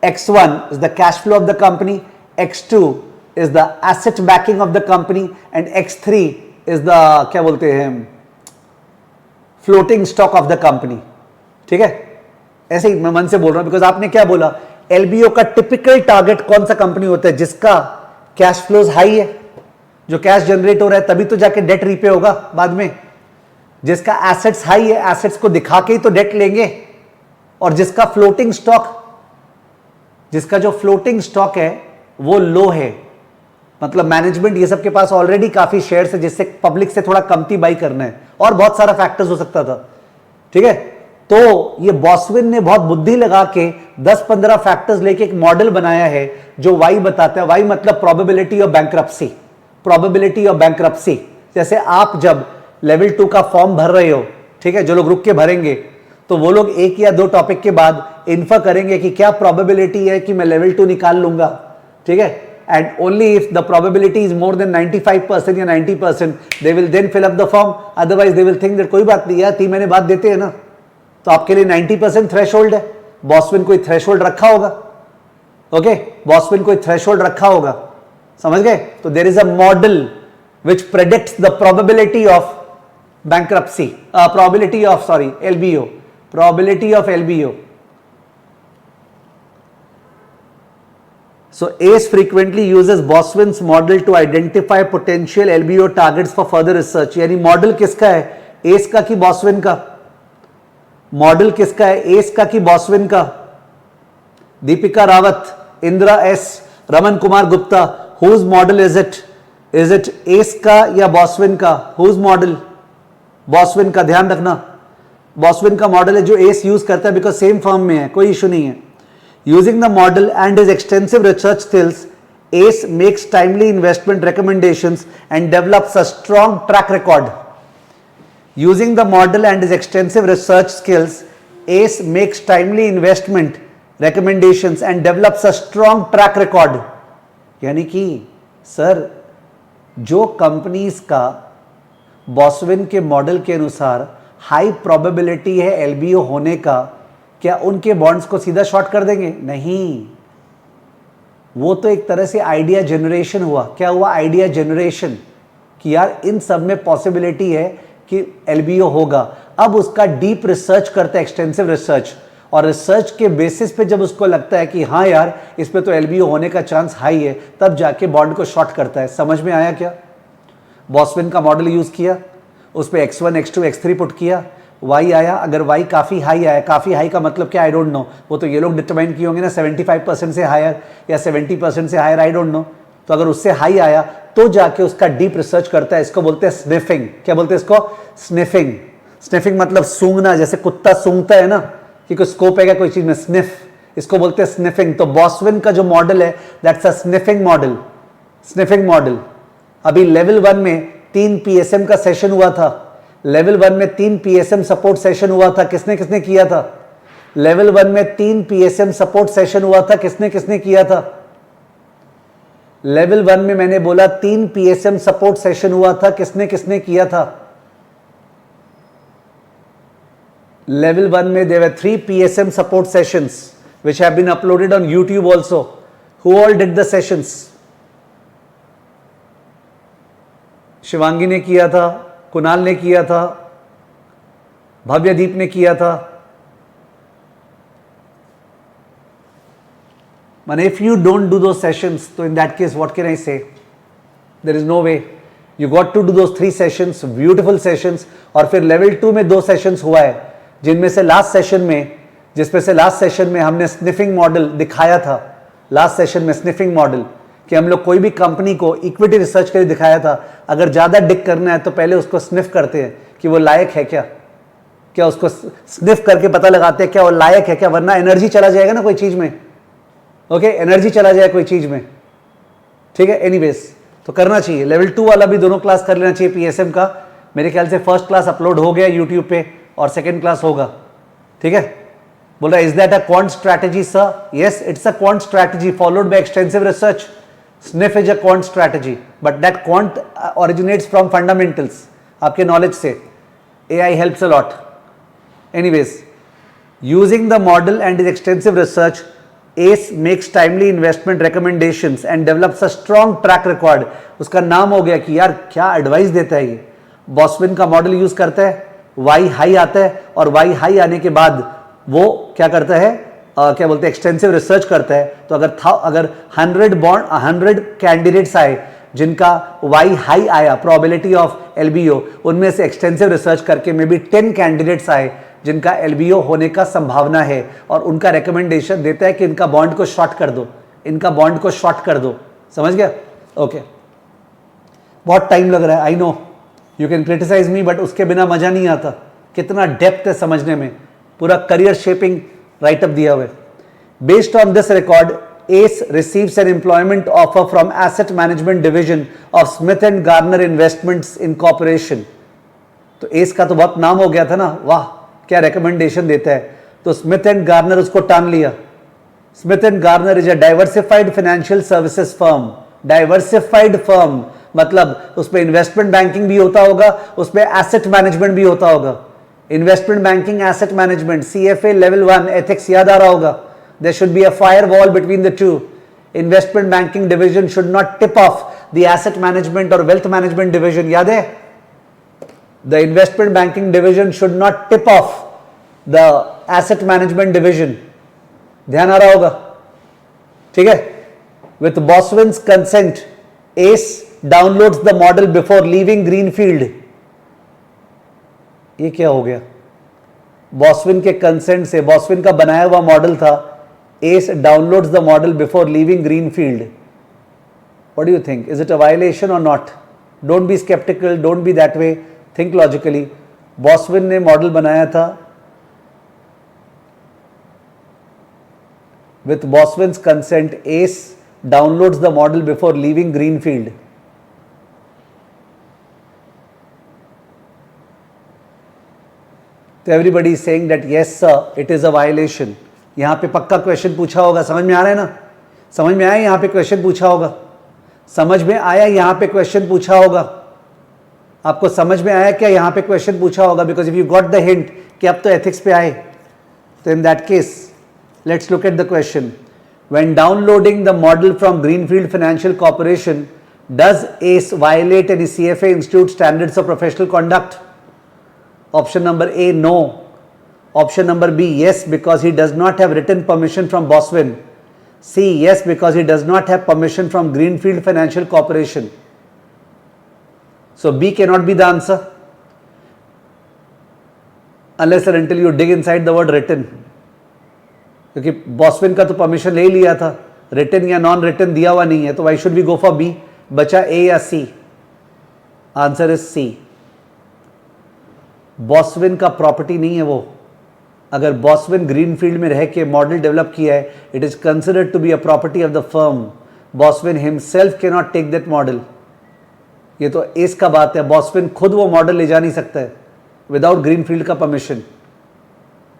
x1 is the cash flow of the company. x2 is the asset backing of the company and x3 is the क्या बोलते हैं floating stock of the company. ठीक है, ऐसे ही मैं मन से बोल रहा हूं बिकॉज आपने क्या बोला, एलबीओ का टिपिकल टारगेट कौन सा कंपनी होता है, जिसका कैश फ्लोज हाई है, जो कैश जनरेट हो रहा है तभी तो जाके डेट रीपे होगा बाद में. जिसका एसेट्स हाई है, एसेट्स को दिखा के ही तो डेट लेंगे. और जिसका फ्लोटिंग स्टॉक, जिसका जो फ्लोटिंग स्टॉक है वो लो है, मतलब मैनेजमेंट ये सब के पास ऑलरेडी काफी शेयर्स है जिससे पब्लिक से थोड़ा कमती बाई करना है, और बहुत सारा फैक्टर्स हो सकता था. ठीक है, तो ये बॉसविन ने बहुत बुद्धि लगा के 10-15 फैक्टर्स लेके एक मॉडल बनाया है जो वाई बताता है. वाई मतलब probability of bankruptcy. Probability of bankruptcy, जैसे आप जब लेवल 2 का फॉर्म भर रहे हो, ठीक है, जो लोग रुक के भरेंगे तो वो लोग एक या दो टॉपिक के बाद इन्फर करेंगे कि क्या प्रोबेबिलिटी है कि मैं लेवल 2 निकाल लूंगा. ठीक है, and only if the probability is more than 95% या 90% they will then fill up the form. otherwise they will think that कोई बात नहीं यार 3 महीने बाद देते हैं ना. तो आपके लिए 90% थ्रेशोल्ड है. बॉसविन कोई थ्रेशोल्ड रखा होगा. ओके, बॉसविन कोई थ्रेशोल्ड रखा होगा, समझ गए. तो there is a model which predicts the probability of bankruptcy, probability of LBO, probability of LBO. So ACE frequently uses Boswin's model to identify potential LBO targets for further research. यानी model किसका है, ACE का कि बॉसविन का? Model किसका है, ACE का कि बॉसविन का? Deepika Rawat, Indira S, Raman Kumar Gupta, whose model is it? Is it ACE का या बॉसविन का? whose model? बॉसविन का. ध्यान रखना, बॉसविन का मॉडल है जो ACE यूज करता है बिकॉज सेम फर्म में है, कोई इशू नहीं है. Using the model and his extensive research skills, ACE makes timely investment recommendations and develops a strong track record. Using the model and his extensive research skills, ACE makes timely investment recommendations and develops a strong track record. यानी कि sir जो companies का बॉसविन के model के अनुसार high probability है LBO होने का, क्या उनके बॉन्ड्स को सीधा शॉर्ट कर देंगे? नहीं, वो तो एक तरह से आइडिया जनरेशन हुआ. क्या हुआ? आइडिया जनरेशन कि यार इन सब में पॉसिबिलिटी है कि एलबीओ होगा. अब उसका डीप रिसर्च करता है, एक्सटेंसिव रिसर्च, और रिसर्च के बेसिस पे जब उसको लगता है कि हाँ यार इस पे तो एलबीओ होने का चांस हाई है, तब जाके बॉन्ड को शॉर्ट करता है. समझ में आया क्या? बॉसविन का मॉडल यूज किया, उस पर x1 x2 x3 पुट किया, y आया. अगर y काफ़ी हाई आया, काफ़ी हाई का मतलब क्या, आई डोंट नो, वो तो ये लोग डिटरमाइन किए होंगे ना, 75% से हायर या 70% से हायर, आई डोंट नो. तो अगर उससे हाई आया तो जाके उसका डीप रिसर्च करता है. इसको बोलते हैं स्निफिंग. क्या बोलते हैं इसको? स्निफिंग. स्निफिंग मतलब सूंघना, जैसे कुत्ता सूंघता है ना कि कोई स्कोप है क्या कोई चीज में, स्निफ, इसको बोलते हैं स्निफिंग. तो बॉसविन का जो मॉडल है that's a sniffing model. Sniffing model. अभी लेवल 1 में 3 पीएसएम का सेशन हुआ था. लेवल 1 में 3 पीएसएम सपोर्ट सेशन हुआ था. किसने किसने किया था? लेवल 1 में 3 पीएसएम सपोर्ट सेशन हुआ था. किसने किसने किया था? लेवल 1 में मैंने बोला 3 पीएसएम सपोर्ट सेशन हुआ था. किसने किसने किया था? Level 1 में there were 3 PSM support sessions which have been uploaded on YouTube also. Who all did the sessions? Shivangi ने किया था, कुणाल ने किया था, भव्यदीप ने किया था. But if you don't do those sessions, so in that case what can I say? There is no way. You got to do those 3 sessions, beautiful sessions. और फिर level 2 में 2 sessions हुआ है, जिनमें से लास्ट सेशन में हमने sniffing model दिखाया था. लास्ट सेशन में स्निफिंग मॉडल कि हम लोग कोई भी कंपनी को इक्विटी रिसर्च के लिए दिखाया था. अगर ज़्यादा डिक करना है तो पहले उसको स्निफ करते हैं कि वो लायक है क्या उसको स्निफ करके पता लगाते हैं क्या वो लायक है क्या, वरना एनर्जी चला जाएगा ना कोई चीज़ में. ओके, एनर्जी चला जाए कोई चीज़ में. ठीक है, एनीवेज, तो करना चाहिए। लेवल 2 वाला भी दोनों क्लास कर लेना चाहिए पीएसएम का। मेरे ख्याल से फर्स्ट क्लास अपलोड हो गया यूट्यूब पे और सेकेंड क्लास होगा, ठीक है। बोल रहा है, is that a quant strategy sir? Yes, it's a quant strategy followed by extensive research. Sniff is a quant strategy, but that quant originates from fundamentals, आपके नॉलेज से. AI helps a lot. Anyways, using the model and his extensive research, ACE makes timely investment recommendations and develops a strong track record. उसका नाम हो गया कि यार क्या advice देता है ये. बॉस्विन का मॉडल यूज करता है, वाई हाई आता है और वाई हाई आने के बाद वो क्या करता है, क्या बोलते हैं, एक्सटेंसिव रिसर्च करता है. तो अगर 100 कैंडिडेट्स आए जिनका वाई हाई आया, प्रोबेबिलिटी ऑफ एलबीओ, उनमें से एक्सटेंसिव रिसर्च करके मे बी 10 कैंडिडेट्स आए जिनका एलबीओ होने का संभावना है, और उनका रिकमेंडेशन देता है कि इनका बॉन्ड को शॉर्ट कर दो, इनका बॉन्ड को शॉर्ट कर दो. समझ गया? ओके. बहुत टाइम लग रहा है, I know, you can criticise me, but उसके बिना मजा नहीं आता. कितना डेप्थ है समझने में, पूरा करियर शेपिंग राइटअप दिया हुआ है. Based on this record, ACE receives an employment offer from Asset Management Division of Smith and Garner Investments Incorporation. तो ACE का तो बहुत नाम हो गया था ना, वाह क्या रिकमेंडेशन देता है. तो स्मिथ एंड गार्नर उसको टान लिया. Smith and Garner is a diversified financial services firm. Diversified firm मतलब उसमें इन्वेस्टमेंट बैंकिंग भी होता होगा, उसमें एसेट मैनेजमेंट भी होता होगा. Investment banking, asset management, CFA level 1 ethics याद आ रहा होगा. There should be a firewall between the two. Investment banking division should not tip off the asset management or wealth management division. याद है? The investment banking division should not tip off the asset management division. ध्यान आ रहा होगा, ठीक है? With Boswin's consent, ACE downloads the model before leaving Greenfield. ये क्या हो गया? बॉस्विन के कंसेंट से, बॉस्विन का बनाया हुआ मॉडल था, ACE downloads the model before leaving Greenfield. What do you think? Is it a violation or not? Don't be skeptical, don't be that way, think logically. बॉस्विन ने मॉडल बनाया था, with Boswin's consent, ACE downloads the model before leaving Greenfield. So everybody is saying that yes sir, it is a violation. यहां पे पक्का question पूछा होगा, समझ में आ रहा है ना? समझ में आया? यहां पे क्वेश्चन पूछा होगा, समझ में आया? यहां पे क्वेश्चन पूछा होगा, आपको समझ में आया क्या? यहां पे क्वेश्चन पूछा होगा, because if you got the hint कि अब तो एथिक्स पे आए. तो in that case let's look at the question. When downloading the model from Greenfield Financial Corporation, does ACE violate any CFA Institute standards of professional conduct? Option number A, no. Option number B, yes, because he does not have written permission from Boswin. C, yes, because he does not have permission from Greenfield Financial Corporation. So B cannot be the answer unless and until you dig inside the word written. क्योंकि बॉस्विन का तो permission ले लिया था, written या non written दिया हुआ नहीं है, तो why should we go for B? बचा A या C? Answer is C. Boswin का प्रॉपर्टी नहीं है वो. अगर बॉस्विन ग्रीनफील्ड में रह के मॉडल डेवलप किया है, it is considered to be a property of the firm. Boswin himself can not take that model. ये तो एस का बात है, बॉस्विन खुद वो मॉडल ले जा नहीं सकता है विदाउट ग्रीनफील्ड का परमिशन.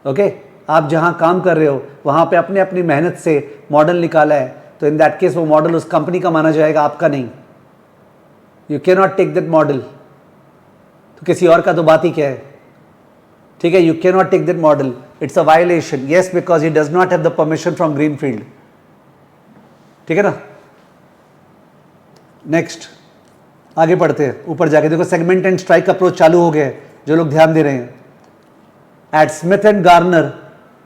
ओके, आप जहां काम कर रहे हो वहां पे अपने अपनी मेहनत से मॉडल निकाला है, तो इन दैट केस वो मॉडल उस कंपनी का माना जाएगा, आपका नहीं. You can not take that model. तो किसी और का तो बात ही क्या है, ठीक है? You can not take that model, it's a violation. Yes, because he does not have the permission from Greenfield. ठीक है ना? नेक्स्ट आगे पढ़ते हैं, ऊपर जाके देखो सेगमेंट एंड स्ट्राइक अप्रोच चालू हो गया है, जो लोग ध्यान दे रहे हैं. At Smith and Garner,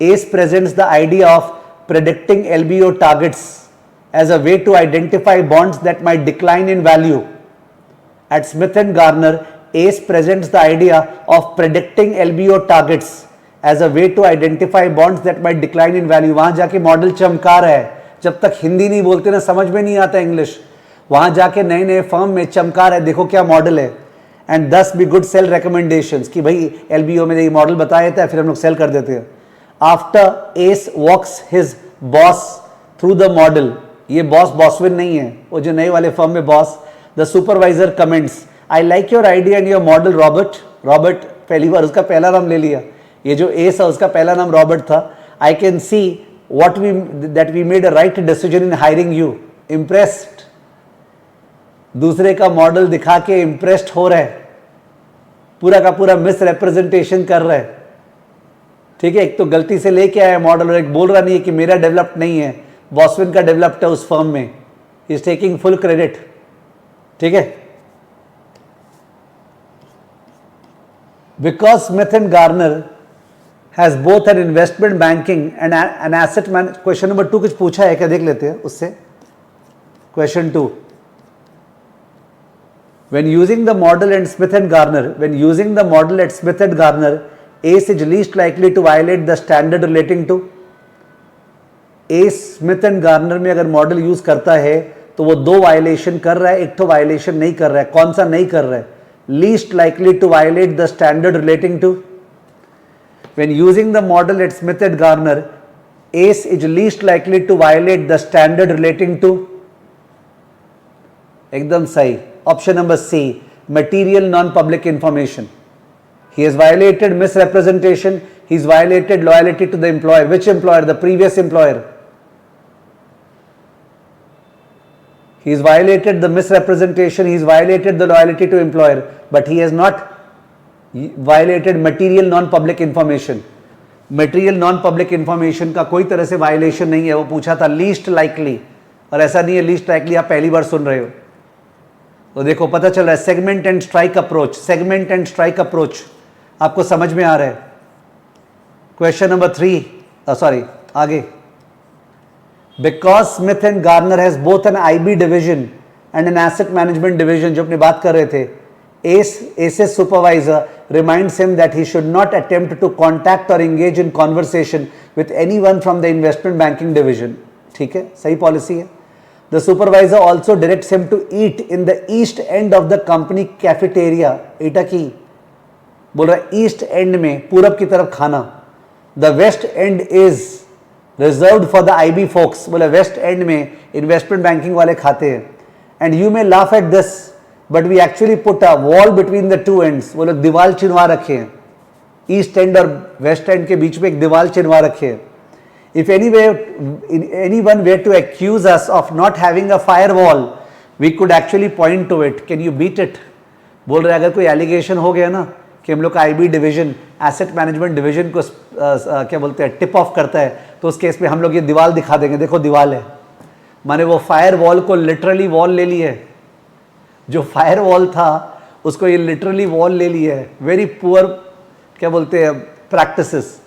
ACE presents the idea of predicting LBO targets as a way to identify bonds that might decline in value. At Smith and Garner, ACE presents the idea of predicting LBO targets as a way to identify bonds that might decline in value. वहां जाके model चमका रहा है. जब तक हिंदी नहीं बोलते ना, समझ में नहीं आता इंग्लिश. वहां जाके नए नए फर्म में चमका रहा है, देखो क्या मॉडल है. एंड दस भी गुड सेल रिकमेंडेशंस कि भाई LBO में ये मॉडल बताया था, फिर हम लोग सेल कर देते हैं. After ACE walks his boss through the model, ये बॉस बॉसविन नहीं है, वो जो नए वाले फर्म में boss, the supervisor comments, I like your idea and your model Robert. Robert पहली बार उसका पहला नाम ले लिया, ये जो एस है उसका पहला नाम रॉबर्ट था. I can see what that we made a right decision in hiring you. Impressed. दूसरे का मॉडल दिखा के इम्प्रेस्ड हो रहा है, पूरा का पूरा मिस रिप्रेजेंटेशन कर रहा है. ठीक है, एक तो गलती से लेके आया मॉडल और एक बोल रहा नहीं है कि मेरा डेवलप्ड नहीं है, बॉसविन का डेवलप्ड है उस फर्म में. He is taking full credit. ठीक है, because Smith and Garner has both an investment banking and an asset management. Question number 2 कुछ पूछा है क्या, देख लेते हैं उससे. Question 2, when using the model at Smith and Garner, ACE is least likely to violate the standard relating to. ACE Smith and Garner में अगर मॉडल यूज करता है तो वो 2 वायलेशन कर रहा है, एक तो वायलेशन नहीं कर रहा है. कौन सा नहीं कर रहा है? Least likely to violate the standard relating to. When using the model at Smith and Garner, ACE is least likely to violate the standard relating to. एकदम सही. Option number C, material non-public information. He has violated misrepresentation. He has violated loyalty to the employer. Which employer? The previous employer. He has violated the misrepresentation. He has violated the loyalty to employer, but he has not violated material non public information. Material non public information का कोई तरह से violation नहीं है. वो पूछा था least likely, और ऐसा नहीं है लीस्ट लाइकली आप पहली बार सुन रहे हो. तो देखो पता चल रहा है. Segment and strike approach, segment and strike approach आपको समझ में आ रहा है. क्वेश्चन नंबर 3, सॉरी आगे. Because Smith and Garner has both an IB division and an asset management division, जो अपनी बात कर रहे थे, ACE's supervisor reminds him that he should not attempt to contact or engage in conversation with anyone from the investment banking division. ठीक है, सही policy है. The supervisor also directs him to eat in the east end of the company cafeteria. एटा की बोल रहा है east and में, पूरब की तरफ खाना. The west end is reserved for the IB folks. बोला वेस्ट एंड में इन्वेस्टमेंट बैंकिंग वाले खाते हैं. And you may laugh at this, but we actually put a wall between the 2 ends. वो लोग दीवार चिनवा रखे हैं, ईस्ट एंड और वेस्ट एंड के बीच में एक दीवार चिनवा रखे हैं. If anyone were to accuse us of not having a firewall, we could actually point to it. Can you beat it? बोल रहे अगर कोई एलिगेशन हो गया ना कि हम लोग का IB division asset management division को क्या बोलते हैं टिप ऑफ करता है, तो उस केस में हम लोग ये दीवार दिखा देंगे, देखो दीवार है. माने वो फायर वॉल को लिटरली वॉल ले ली है. जो फायर वॉल था उसको ये लिटरली वॉल ले लिया है. वेरी पुअर क्या बोलते हैं practices.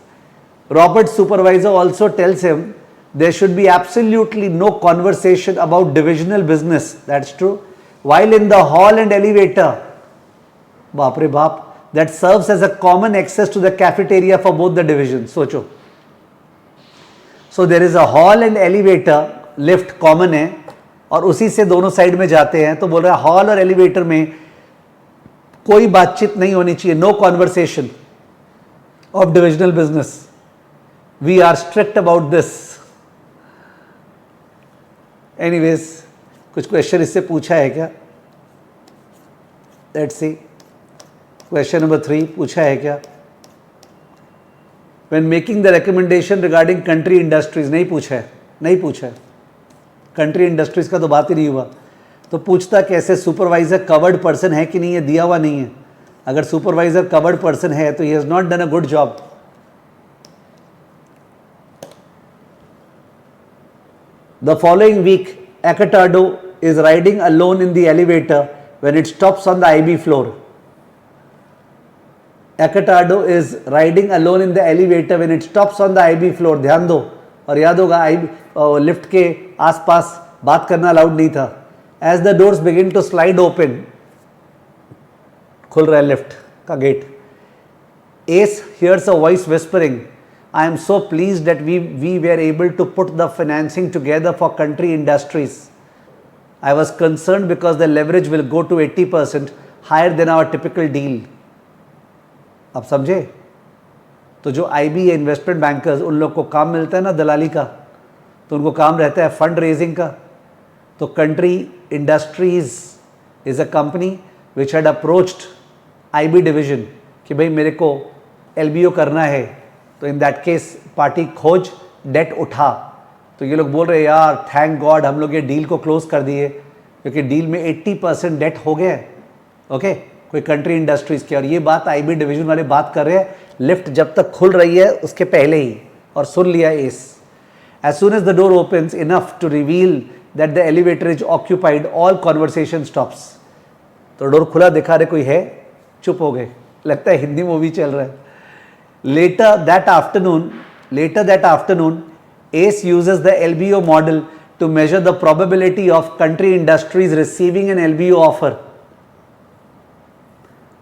Robert supervisor also tells him there should be absolutely no conversation about divisional business. That's true. While in the hall and elevator, बाप रे बाप, that serves as a common access to the cafeteria for both the division. सोचो, so there is a hall and elevator, lift common है और उसी से दोनों side में जाते हैं. तो बोल रहा है हॉल और एलिवेटर में कोई बातचीत नहीं होनी चाहिए. No conversation of divisional business. We are strict about this. Anyways, कुछ क्वेश्चन इससे पूछा है क्या? Let's see. क्वेश्चन नंबर 3 पूछा है क्या? When making the recommendation regarding country industries, नहीं पूछा है, नहीं पूछा है. कंट्री इंडस्ट्रीज का तो बात ही नहीं हुआ. तो पूछता कैसे सुपरवाइजर कवर्ड पर्सन है कि नहीं है, दिया हुआ नहीं है. अगर सुपरवाइजर कवर्ड पर्सन है तो he has not done a good job. The following week Acatado is riding alone in the elevator when it stops on the IB floor. Acatado is riding alone in the elevator when it stops on the IB floor. ध्यान दो और याद होगा IB lift के आसपास बात करना allowed नहीं था. As the doors begin to slide open, खुल रहा है लिफ्ट का gate. Ace hears a voice whispering, I am so pleased that we were able to put the financing together for country industries. I was concerned because the leverage will go to 80% higher than our typical deal. आप समझे? तो जो IB है investment bankers, उन लोग को काम मिलता है ना दलाली का, तो उनको काम रहता है फंड रेजिंग का. तो country industries is a company which had approached IB division कि भाई मेरे को LBO करना है, तो इन दैट केस पार्टी खोज डेट उठा। तो ये लोग बोल रहे यार थैंक गॉड हम लोग ये डील को क्लोज कर दिए, क्योंकि डील में 80% डेट हो गया है। ओके, कोई कंट्री इंडस्ट्रीज की, और ये बात IB डिवीजन वाले बात कर रहे हैं लिफ्ट जब तक खुल रही है उसके पहले ही, और सुन लिया S. As soon as the door opens enough to reveal that the elevator is occupied, all conversation stops. तो डोर खुला, दिखा रहे कोई है, चुप हो गए, लगता है हिंदी मूवी चल रहा है। Later that afternoon, ACE uses the LBO model to measure the probability of country industries receiving an LBO offer.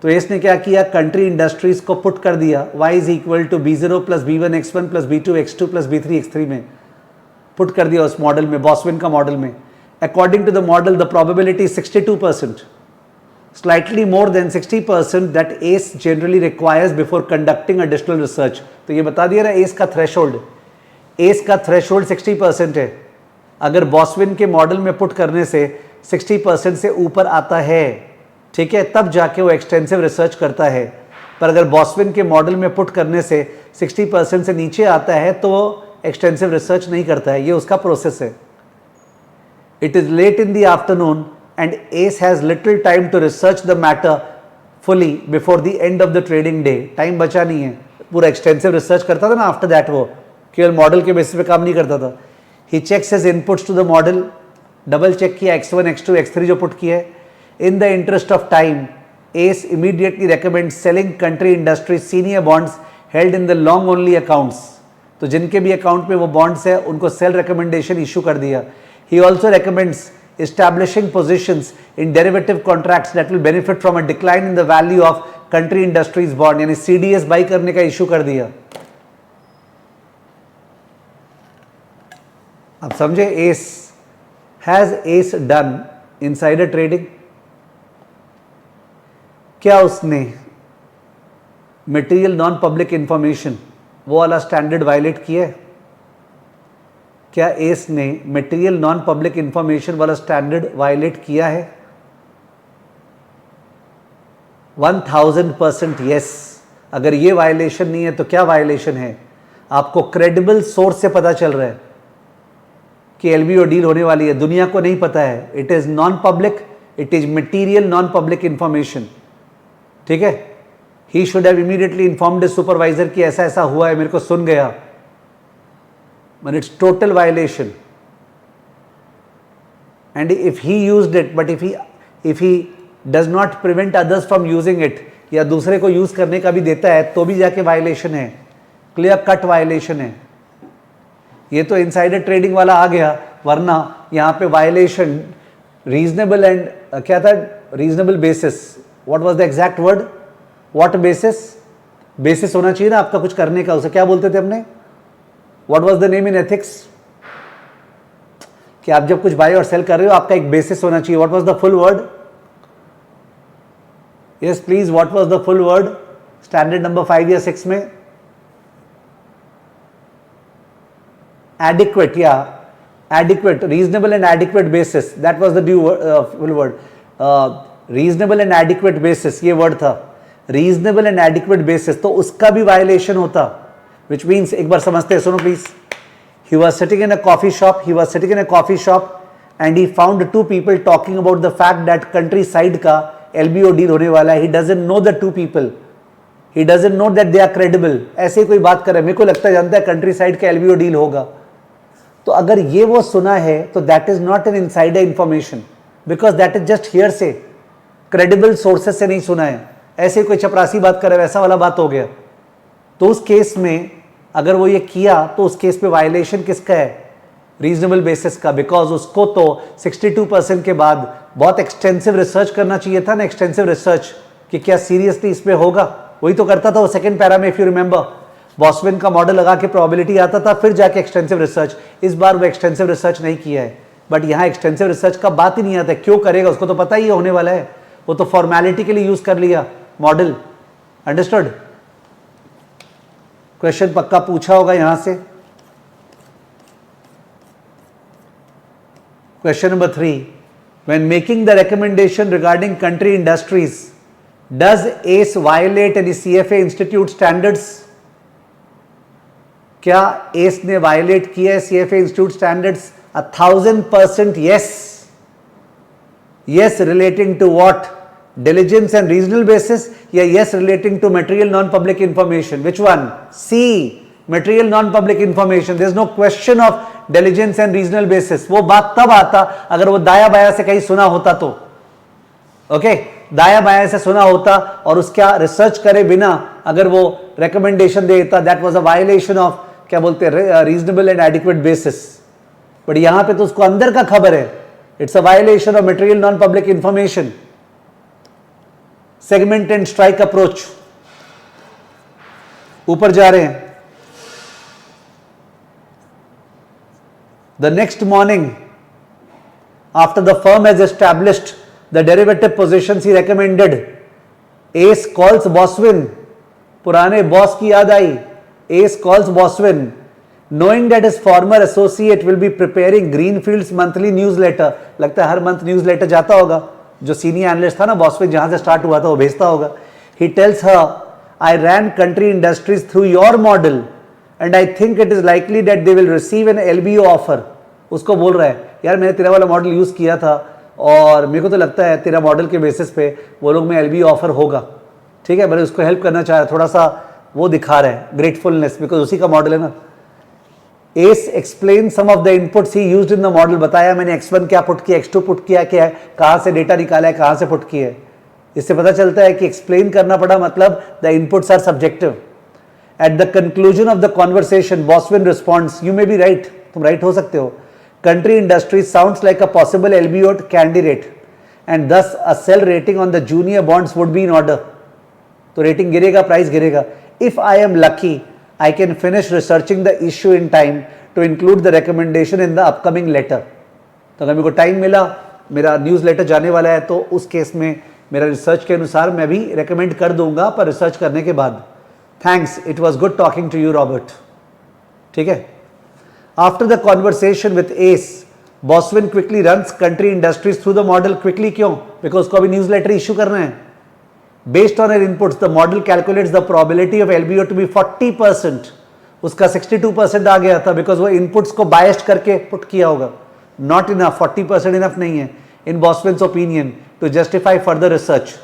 तो एस ने क्या किया, कंट्री इंडस्ट्रीज को पुट कर दिया y is equal to B0 plus B1 X1 plus B2 X2 plus B3 X3 में put कर दिया उस मॉडल में, बॉसविन का मॉडल में। According to the model the probability 62%, slightly more than 60% that S generally requires before conducting additional research. तो ये बता दिया ना एस का थ्रेशोल्ड, एस का थ्रेशोल्ड 60% है। अगर बॉसविन के मॉडल में पुट करने से 60% से ऊपर आता है, ठीक है, तब जाके वो एक्सटेंसिव रिसर्च करता है। पर अगर बॉसविन के मॉडल में पुट करने से 60% से नीचे आता है तो वो एक्सटेंसिव रिसर्च नहीं करता है। ये उसका प्रोसेस है। It is late in the afternoon and S has little time to research the matter fully before the end of the trading day. Time बचा नहीं है, पूरा एक्सटेंसिव रिसर्च करता था ना आफ्टर दैट, वो केवल मॉडल के बेसिस पे काम नहीं करता था। He checks his inputs to the model, double check किया X1 X2 X3 जो पुट किया है। In the interest of time, ACE immediately recommends selling country industries senior bonds held in the long only accounts. तो जिनके भी account में वो bonds है उनको सेल रिकमेंडेशन इशू कर दिया। He also recommends establishing positions in derivative contracts that will benefit from a decline in the value of country industries bond, यानी CDS बाई करने का इशू कर दिया। अब समझे ACE, has ACE done insider trading? क्या उसने मटेरियल नॉन पब्लिक इंफॉर्मेशन वो वाला स्टैंडर्ड वायलेट किया है? क्या एस ने मटेरियल नॉन पब्लिक इंफॉर्मेशन वाला स्टैंडर्ड वायलेट किया है? 1000% यस। अगर ये वायलेशन नहीं है तो क्या वायलेशन है? आपको क्रेडिबल सोर्स से पता चल रहा है कि LBO डील होने वाली है, दुनिया को नहीं पता है। It is non public, it is material non public information, ठीक है। He should have immediately informed supervisor कि ऐसा ऐसा हुआ है, मेरे को सुन गया, but it's total violation. And if he used it, but if he does not prevent others from using it, या दूसरे को यूज करने का भी देता है तो भी जाके वायलेशन है, क्लियर कट वायलेशन है। ये तो इनसाइडर ट्रेडिंग वाला आ गया, वरना यहां पे वायलेशन रीजनेबल एंड क्या था, reasonable basis. What was the exact word? What basis? Basis होना चाहिए ना आपका कुछ करने का, उसे क्या बोलते थे हमने? What was the name in ethics? कि आप जब कुछ बाय और सेल कर रहे हो आपका एक बेसिस होना चाहिए। What was the full word? Yes, please. What was the full word? Standard number 5 या 6 में? Adequate, yeah. Adequate, reasonable and adequate basis. That was the full word. Reasonable and adequate basis, ये word था, reasonable and adequate basis, तो उसका भी violation होता। Which means, एक बार समझते हैं, सुनो please. He was sitting in a coffee shop and he found 2 people talking about the fact that countryside का LBO डील होने वाला है। He doesn't know the 2 people, he doesn't know that they are credible. ऐसे ही कोई बात करे, मेरे को लगता है जानता है कंट्री साइड का LBO डील होगा। तो अगर ये वो सुना है तो that is not an insider information, because that is just here से, क्रेडिबल सोर्सेस से नहीं सुना है। ऐसे कोई चपरासी बात करे वैसा वाला बात हो गया। तो उस केस में अगर वो ये किया तो उस केस पे वायलेशन किसका है? रीजनेबल बेसिस का, बिकॉज उसको तो 62% के बाद बहुत एक्सटेंसिव रिसर्च करना चाहिए था ना, एक्सटेंसिव रिसर्च कि क्या सीरियसली इसमें होगा। वही तो करता था वो सेकंड पैरा में, इफ यू रिमेंबर, बॉसविन का मॉडल लगा के प्रोबेबिलिटी आता था, फिर जाके एक्सटेंसिव रिसर्च। इस बार वो एक्सटेंसिव रिसर्च नहीं किया है, बट यहाँ एक्सटेंसिव रिसर्च का बात ही नहीं आता। क्यों करेगा, उसको तो पता ही होने वाला है, वो तो फॉर्मेलिटी के लिए यूज कर लिया मॉडल। अंडरस्टूड? क्वेश्चन पक्का पूछा होगा यहां से। Question number 3, when making the recommendation regarding country industries, does ACE violate any CFA Institute standards? क्या ACE ने violate किया है CFA Institute standards? 1000% yes. Yes relating to what? Diligence and reasonable basis, या yes relating to material non-public information? Which one? C. Material non-public information. There is no question of diligence and reasonable basis. वो बात तब आता अगर वो दाया बाया से कहीं सुना होता तो, ओके दाया बाया से सुना होता और उसका रिसर्च करे बिना अगर वो रिकमेंडेशन देता, that was a violation of क्या बोलते हैं reasonable and adequate basis. But यहां पे तो उसको अंदर का खबर है. It's a violation of material non public information. Segment and strike approach. ऊपर जा रहे हैं. The next morning, after the firm has established the derivative positions he recommended, Ace calls Boswin. पुराने बॉस की याद आई. Ace calls Boswin, knowing that his former associate will be preparing Greenfield's monthly newsletter. लगता है हर month newsletter जाता होगा. जो senior analyst था ना बॉस्विन, जहां से स्टार्ट हुआ था वो भेजता होगा. He tells her, I ran country industries through your model and I think it is likely that they will receive an LBO offer. उसको बोल रहा है यार मैंने तेरा वाला मॉडल यूज किया था और मेरे को तो लगता है तेरा मॉडल के बेसिस पे वो लोग में LBO ऑफर होगा. ठीक है, मैंने उसको हेल्प करना चाह रहा, थोड़ा सा वो दिखा रहा है ग्रेटफुलनेस, बिकॉज उसी का मॉडल है ना. S explain some of the inputs he used in the model. बताया मैंने x1 क्या पुट किया, x2 पुट किया, क्या है, कहाँ से डेटा निकाला है, कहाँ से पुट किया है. इससे पता चलता है कि एक्सप्लेन करना पड़ा, मतलब the inputs are subjective. At the conclusion of the conversation Boswin responds, you may be right, तुम राइट हो सकते हो. Country industry sounds like a possible LBO candidate and thus a sell rating on the junior bonds would be in order. तो rating गिरेगा, price गिरेगा. If I am lucky, I can finish researching the issue in time to include the recommendation in the upcoming letter. तो अगर मेरे को time मिला, मेरा news letter जाने वाला है, तो उस केस में मेरा रिसर्च के अनुसार मैं भी रेकमेंड कर दूंगा, पर रिसर्च करने के बाद. Thanks, it was good talking to you Robert. ठीक है. After the conversation with Ace, Boswin quickly runs country industries through the model. Quickly क्यों? Because उसको अभी न्यूज़लेटर इशू करना है. Based on her inputs, the model calculates the probability of LBO to be 40%. उसका 62% आ गया था because वो inputs को biased करके put किया होगा. Not enough, 40% enough नहीं है in Boswin's opinion to justify further research.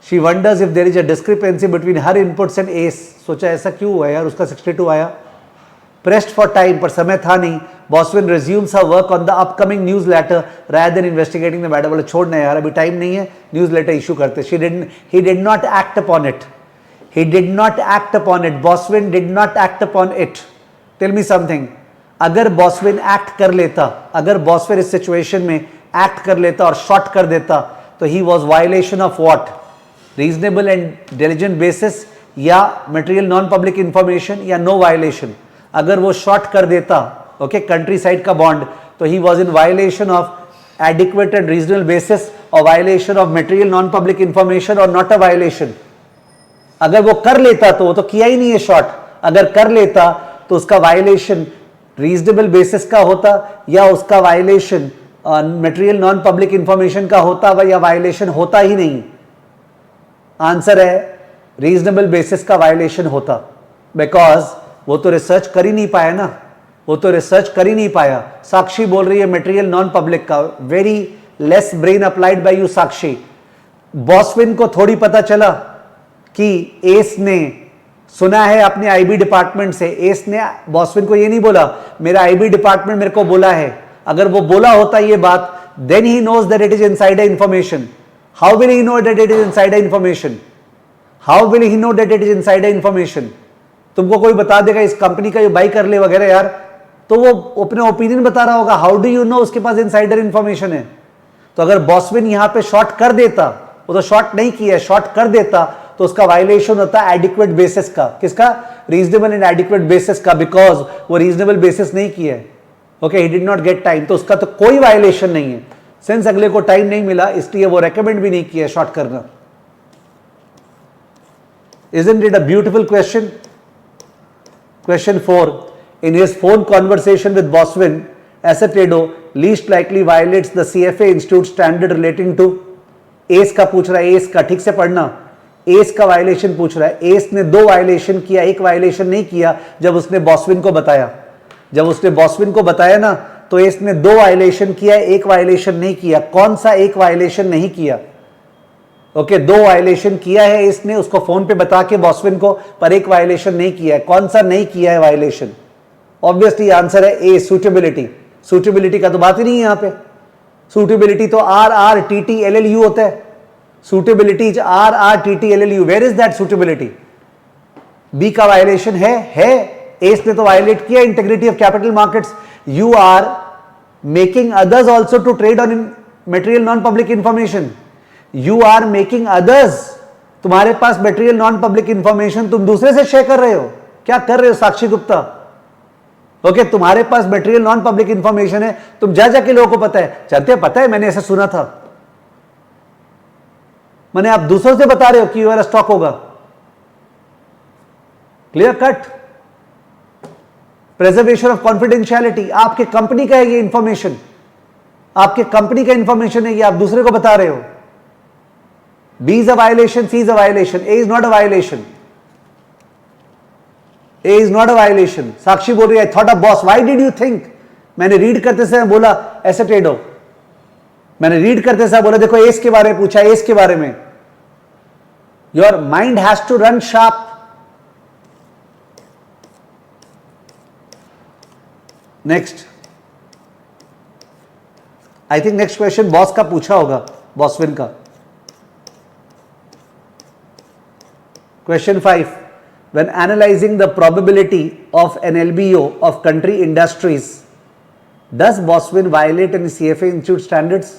She wonders if there is a discrepancy between her inputs and Ace. सोचा ऐसा क्यों हुआ यार, उसका 62 आया. Pressed for time, पर समय था नहीं. Boswin resumes her work on the upcoming newsletter rather than investigating the matter. बोले छोड़ना यार, अभी टाइम नहीं है, न्यूज़लेटर इशू करते. He did not act upon it. He did not act upon it. Boswin did not act upon it. Tell me something. अगर Boswin act कर लेता, अगर Boswin इस सिचुएशन में act कर लेता और short कर देता, तो he was violation of what? Reasonable and diligent basis या material non-public information या no violation. अगर वो शॉर्ट कर देता ओके कंट्री साइड का बॉन्ड, तो he was in violation of adequate and regional basis और violation of material non public information और नॉट अ वायलेशन. अगर वो कर लेता तो वो तो किया ही नहीं है शॉर्ट. अगर कर लेता तो उसका वायलेशन रीजनेबल बेसिस का होता या उसका violation material non public information का होता या वायलेशन होता ही नहीं. आंसर है रीजनेबल बेसिस का वायलेशन होता, बिकॉज वो तो रिसर्च कर ही नहीं पाया ना, वो तो रिसर्च कर ही नहीं पाया. साक्षी बोल रही है मटेरियल नॉन पब्लिक का. Very less brain applied by you Sakshi. Boswin को थोड़ी पता चला कि एस ने सुना है अपने आईबी डिपार्टमेंट से. एस ने बॉस्विन को ये नहीं बोला मेरा आईबी डिपार्टमेंट मेरे को बोला है. अगर वो बोला होता ये बात, then he knows that it is insider information. How will he know that it is insider information? How will he know that it is insider information? तुमको कोई बता देगा इस कंपनी का ये बाई कर ले वगैरह यार, तो वो अपने ओपिनियन बता रहा होगा. हाउ डू यू नो उसके पास इनसाइडर इंफॉर्मेशन है? तो अगर बॉस्विन यहां पे शॉर्ट कर देता, वो तो शॉर्ट नहीं किया, शॉर्ट कर देता, तो उसका वायलेशन होता है एडिक्वेट बेसिस का. किसका? रीजनेबल एंड एडिक्वेट बेसिस का, बिकॉज वो रीजनेबल बेसिस नहीं किया है. Okay, he did not get time, तो उसका तो कोई वायलेशन नहीं है. सिंस अगले को टाइम नहीं मिला इसलिए वो रेकमेंड भी नहीं किया शॉर्ट करना. Isn't it a beautiful question? Question 4. In his phone conversation with Boswin ऐसे ट्रेडो least likely violates the CFA Institute standard relating to, S का पूछ रहा है, एस का ठीक से पढ़ना, एस का वायलेशन पूछ रहा है। एस ने 2 वायलेशन किया, एक वायलेशन नहीं किया जब उसने बॉसविन को बताया। जब उसने बॉसविन को बताया ना तो एस ने 2 वायलेशन किया, एक वायलेशन नहीं किया। कौन सा एक वायलेशन नहीं किया? ओके 2 वायलेशन किया है इसने, उसको फोन पे बता के बॉसविन को, पर एक वायलेशन नहीं किया है। कौन सा नहीं किया है वायलेशन? ऑब्वियसली आंसर है ए, सूटेबिलिटी। सूटेबिलिटी का तो बात ही नहीं है यहां पे। सूटेबिलिटी तो RRTTLLU होता है। Suitability is RRTTLLU। Where is that suitability? B का वायलेशन है। एस ने तो वायलेट किया integrity of capital markets. You are making others also to trade on material non public information. You are making others, तुम्हारे पास material non public information तुम दूसरे से शेयर कर रहे हो। क्या कर रहे हो साक्षी गुप्ता? ओके तुम्हारे पास मटेरियल नॉन पब्लिक इंफॉर्मेशन है, तुम जा जाके लोगों को पता है, जानते पता है मैंने ऐसा सुना था, मैंने आप दूसरों से बता रहे हो कि ये वाला स्टॉक होगा। Clear cut. Preservation of confidentiality, आपके कंपनी का है ये इंफॉर्मेशन, आपके कंपनी का इंफॉर्मेशन है ये, आप दूसरे को बता रहे हो। B is a violation, C is a violation, A is not a violation. A is not a violation. साक्षी बोल रही है, I thought of boss. Why did you think? मैंने रीड करते समय बोला ऐसे ट्रेड हो, मैंने रीड करते समय बोला देखो एस के बारे में पूछा, एस के बारे में। Your mind has to run sharp. Next, I think next question boss का पूछा होगा, बॉसविन का। Question 5. When analyzing the probability of an LBO of country industries, does Boswin violate any CFA Institute standards?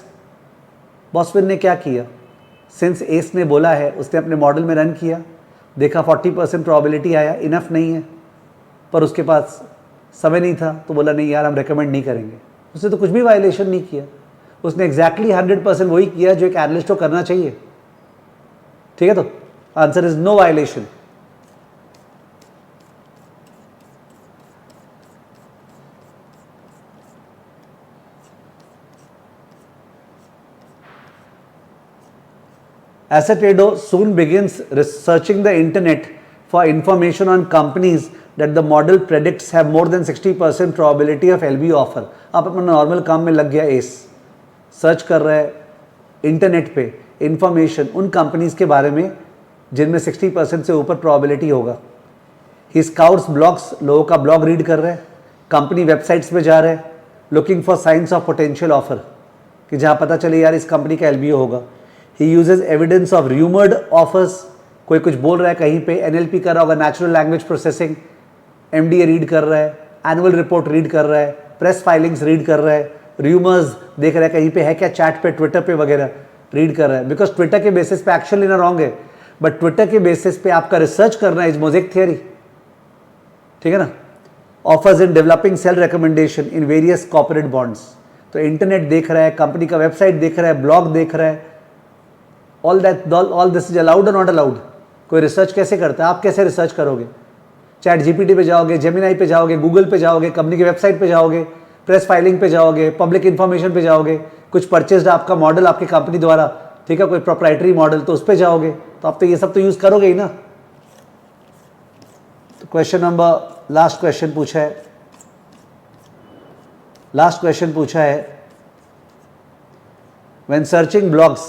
Boswin ने क्या किया? Since S ने बोला है, उसने अपने मॉडल में रन किया, देखा 40% प्रोबेबिलिटी आया, इनफ नहीं है, पर उसके पास समय नहीं था, तो बोला नहीं यार हम रेकमेंड नहीं करेंगे। उसने तो कुछ भी वायलेशन नहीं किया, उसने एग्जैक्टली 100% वही किया जो एक एनालिस्ट को करना चाहिए। ठीक है, तो answer is no violation. As a trader soon begins researching the internet for information on companies that the model predicts have more than 60% probability of LBO offer. आप अपना नॉर्मल काम में लग गया, एस सर्च कर रहा है इंटरनेट पे इंफॉर्मेशन उन कंपनीज के बारे में जिनमें 60% से ऊपर प्रोबेबिलिटी होगा। ही स्काउट्स ब्लॉग्स, लोगों का ब्लॉग रीड कर रहे हैं, कंपनी वेबसाइट्स पे जा रहे हैं, looking for science of potential offer, कि जहाँ पता चले यार इस कंपनी का LBO होगा। He uses evidence of rumoured offers, कोई कुछ बोल रहा है कहीं पे, NLP कर रहा होगा, natural language processing, MDA read कर रहा है, एनुअल रिपोर्ट रीड कर रहा है, प्रेस फाइलिंग्स रीड कर रहा है, र्यूमर्स देख रहा है कहीं पे है क्या, चैट पे, ट्विटर पे वगैरह रीड कर रहा है। बिकॉज ट्विटर के बेसिस पे एक्शन लेना रॉन्ग है, बट ट्विटर के बेसिस पे आपका रिसर्च करना इज मोज़ेक थियरी। ठीक है ना। Offers in developing cell recommendation in various corporate bonds, तो इंटरनेट देख रहा है, कंपनी का वेबसाइट देख रहा है, ब्लॉग देख रहा है, ऑल दिस इज अलाउड और नॉट अलाउड। कोई रिसर्च कैसे करता है? आप कैसे रिसर्च करोगे? चैट GPT पे जाओगे, जेमिनाई पे जाओगे, गूगल पे जाओगे, कंपनी की वेबसाइट पे जाओगे, प्रेस फाइलिंग पे जाओगे, पब्लिक इंफॉर्मेशन पे जाओगे, कुछ परचेस्ड आपका मॉडल आपकी कंपनी द्वारा, ठीक है, कोई प्रोप्राइटरी मॉडल, तो उस पर जाओगे, तो आप तो ये सब तो यूज करोगे ही ना। तो क्वेश्चन नंबर, लास्ट क्वेश्चन पूछा है when searching blogs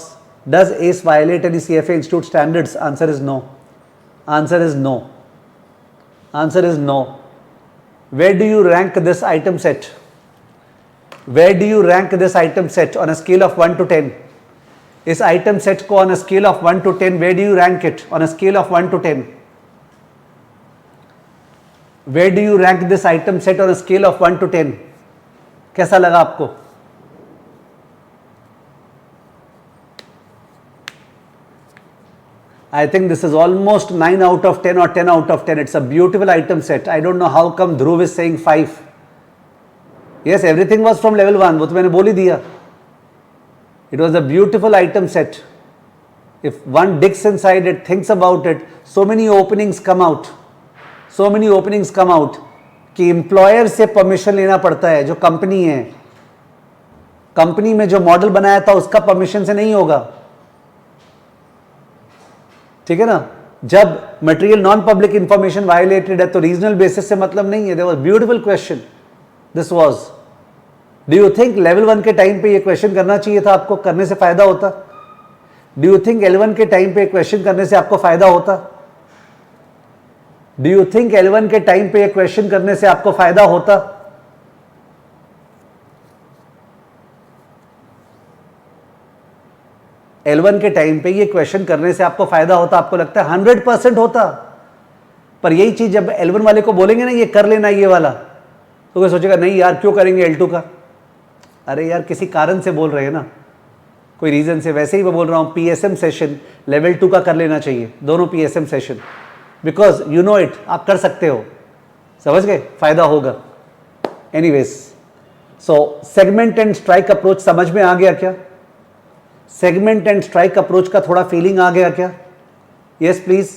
does S violate any CFA Institute standards? Answer is no. Answer is no. Answer is no. Where do you rank this item set? Where do you rank this item set on a scale of 1 to 10? इस item set को on a scale of 1 to 10, where do you rank it on a scale of 1 to 10? Where do you rank this item set on a scale of 1 to 10? कैसा लगा आपको? I think this is almost 9 out of 10 or 10 out of 10. It's a beautiful item set. I don't know how come Dhruv is saying 5. Yes, everything was from level 1. वो तो मैंने बोल ही दिया. It was a beautiful item set. If one digs inside it, thinks about it, so many openings come out. So many openings come out कि employer से permission लेना पड़ता है, जो company है कंपनी में जो मॉडल बनाया था उसका परमिशन से नहीं होगा, ठीक है ना। जब material non public information violated है तो रीजनल बेसिस से मतलब नहीं है। There was beautiful question this was. Do you think level 1 के टाइम पे ये क्वेश्चन करना चाहिए था आपको, करने से फायदा होता? डू यू थिंक L1 के टाइम पे क्वेश्चन करने से आपको फायदा होता? डू यू थिंक L1 के टाइम पे ये क्वेश्चन करने से आपको फायदा होता? L1 के टाइम पे ये क्वेश्चन करने से आपको फायदा होता? आपको लगता है 100% होता। पर यही चीज जब L1 वाले को बोलेंगे ना ये कर लेना ये वाला, तो कोई सोचेगा नहीं यार क्यों करेंगे L2 का। अरे यार किसी कारण से बोल रहे हैं ना, कोई रीजन से। वैसे ही मैं बोल रहा हूं PSM सेशन लेवल 2 का कर लेना चाहिए, दोनों PSM session, because you know it, आप कर सकते हो, समझ गए, फायदा होगा। Anyways, so segment and strike approach समझ में आ गया क्या? सेगमेंट एंड स्ट्राइक अप्रोच का थोड़ा फीलिंग आ गया क्या? Yes please.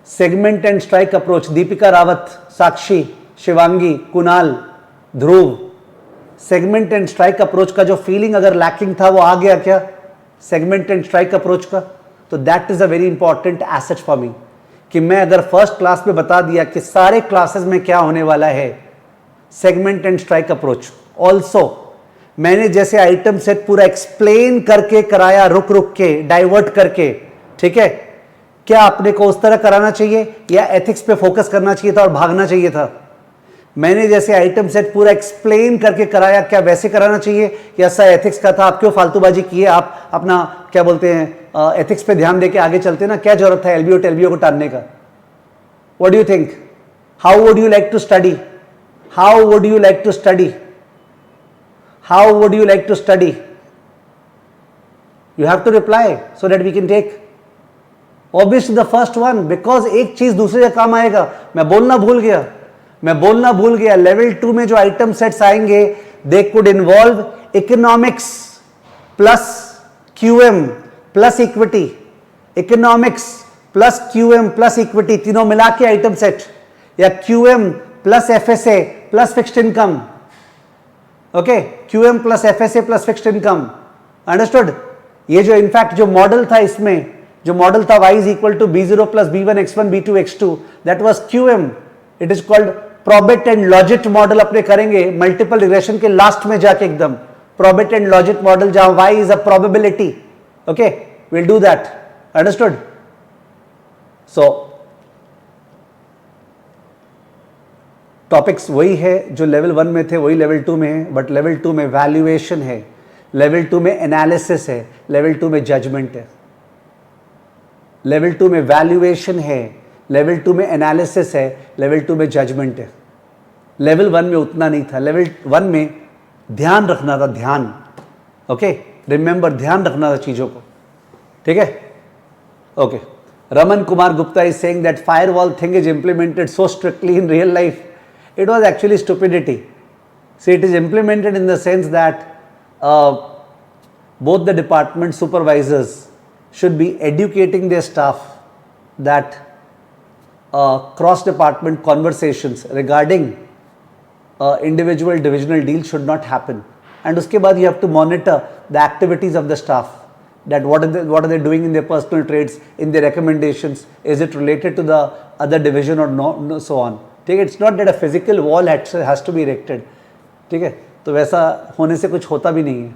Segment and strike approach, Deepika Rawat, Sakshi, Shivangi, Kunal, Dhruv, segment and strike approach का जो फीलिंग अगर लैकिंग था वो आ गया क्या सेगमेंट एंड स्ट्राइक अप्रोच का? तो that is a very important asset for me, कि मैं अगर फर्स्ट क्लास में बता दिया कि सारे क्लासेस में क्या होने वाला है, segment and strike approach. Also मैंने जैसे आइटम सेट पूरा एक्सप्लेन करके कराया, रुक रुक के, डाइवर्ट करके, ठीक है, क्या आपने को उस तरह कराना चाहिए या एथिक्स पे फोकस करना चाहिए था और भागना चाहिए था? मैंने जैसे आइटम सेट पूरा एक्सप्लेन करके कराया, क्या वैसे कराना चाहिए या सर एथिक्स का था, आप क्यों फालतूबाजी किए, आप अपना क्या बोलते हैं एथिक्स पे ध्यान देके आगे चलते ना, क्या जरूरत है एलबीओ टेलबीओ को टालने का? What do you think? How would you like to study? How would you like to study? How would you like to study? You have to reply so that we can take obviously the first one, because एक चीज दूसरे का काम आएगा। मैं बोलना भूल गया, लेवल 2 में जो आइटम सेट्स आएंगे they could involve economics plus QM plus equity, economics plus QM plus equity, तीनों मिला के आइटम सेट, या QM plus FSA plus fixed income. Okay, QM plus FSA plus fixed income, understood? ये जो in fact जो model था, इसमें जो मॉडल था y is equal to b0 plus b1 x1 b2 x2, that was QM। It is called probit and logit model. अपने करेंगे multiple regression के लास्ट में जाके एकदम प्रोबेट एंड लॉजिट मॉडल, जहां y is a probability. Okay, will do that, understood? So topics वही है जो लेवल 1 में थे, वही लेवल 2 में है, बट लेवल 2 में वैल्यूएशन है, लेवल 2 में एनालिसिस है, लेवल 2 में जजमेंट है। लेवल 2 में वैल्यूएशन है, लेवल 2 में एनालिसिस है, लेवल 2 में जजमेंट है। लेवल 1 में उतना नहीं था। लेवल 1 में ध्यान रखना था, ध्यान। ओके, रिमेंबर, ध्यान रखना था चीजों को, ठीक है? Okay, Raman Kumar Gupta is saying that firewall thing is implemented so strictly in real life. It was actually stupidity. See, it is implemented in the sense that both the department supervisors should be educating their staff that cross-department conversations regarding individual divisional deals should not happen. And uske baad you have to monitor the activities of the staff, that what are they doing in their personal trades, in their recommendations, is it related to the other division or no, so on. ठीक है, it's not that a physical wall has to be erected, ठीक है? तो वैसा होने से कुछ होता भी नहीं है.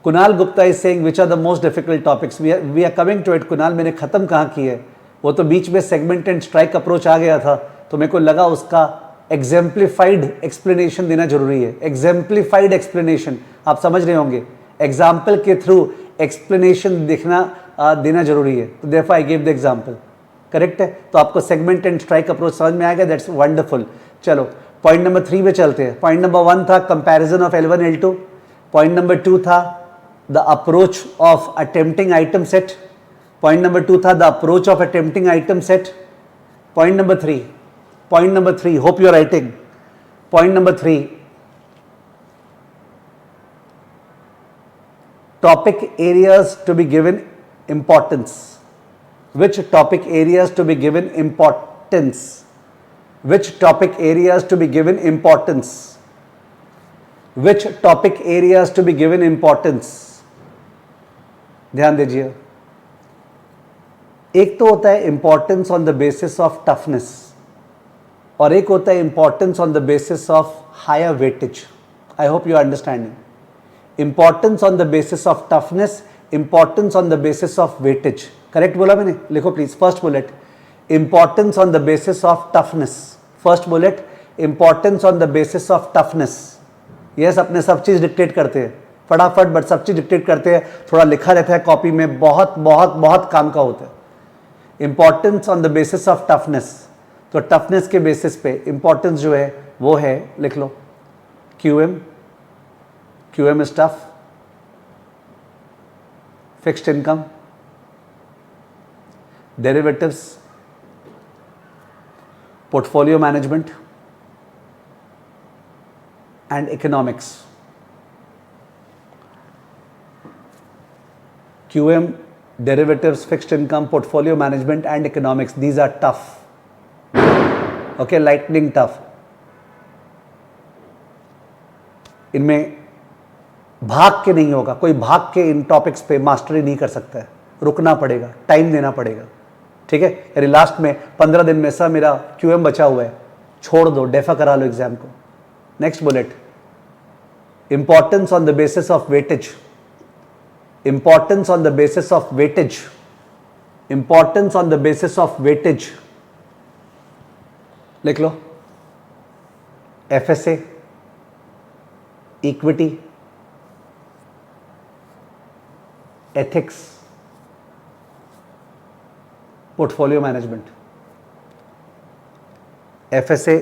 Kunal Gupta is saying which are the most difficult topics. We are coming to it. Kunal, मैंने खत्म कहाँ की है, वो तो बीच में सेगमेंट एंड स्ट्राइक अप्रोच आ गया था, तो मेरे को लगा उसका एग्जाम्प्लीफाइड एक्सप्लेनेशन देना जरूरी है. एग्जाम्प्लीफाइड एक्सप्लेनेशन, आप समझ रहे होंगे, एग्जाम्पल के थ्रू एक्सप्लेनेशन देना जरूरी है. तो therefore I give the example. Correct है? तो आपको सेगमेंट एंड स्ट्राइक अप्रोच समझ में आएगा. That's wonderful. चलो पॉइंट नंबर 3 पे चलते हैं. पॉइंट नंबर 1 था comparison of L1 L2. Point number 2 था the approach of attempting item set. Point number 2 था the approach of attempting item set. Point number 3, hope you are writing. Point number 3, topic areas to be given importance. Which topic areas to be given importance? Which topic areas to be given importance? Which topic areas to be given importance, ध्यान दीजिए। एक तो होता है importance on the basis of toughness और एक होता है importance on the basis of higher weightage. I hope you are understanding. Importance on the basis of toughness, importance on the basis of weightage. Correct बोला मैंने? लिखो please. First bullet, importance on the basis of toughness. First bullet, importance on the basis of toughness. Yes, अपने सब चीज dictate करते हैं फटाफट, but सब चीज डिक्टेट करते हैं, थोड़ा लिखा रहता है कॉपी में, बहुत बहुत बहुत काम का होता है। Importance on the basis of toughness, तो टफनेस के बेसिस पे इंपॉर्टेंस जो है वो है, लिख लो, QM. QM is tough. Fixed income, derivatives, portfolio management and economics. QM, derivatives, fixed income, portfolio management and economics. These are tough. Okay, lightning tough. इनमें भाग के नहीं होगा, कोई भाग के इन टॉपिक्स पे मास्टरी नहीं कर सकता है, रुकना पड़ेगा, टाइम देना पड़ेगा। ठीक है, यानी लास्ट में 15 दिन में सर मेरा QM बचा हुआ है, छोड़ दो, डेफा करा लो एग्जाम को। Next bullet, importance on the basis of weightage. Importance on the basis of weightage. Importance on the basis of weightage. लिख लो, FSA, equity, ethics, portfolio management. FSA,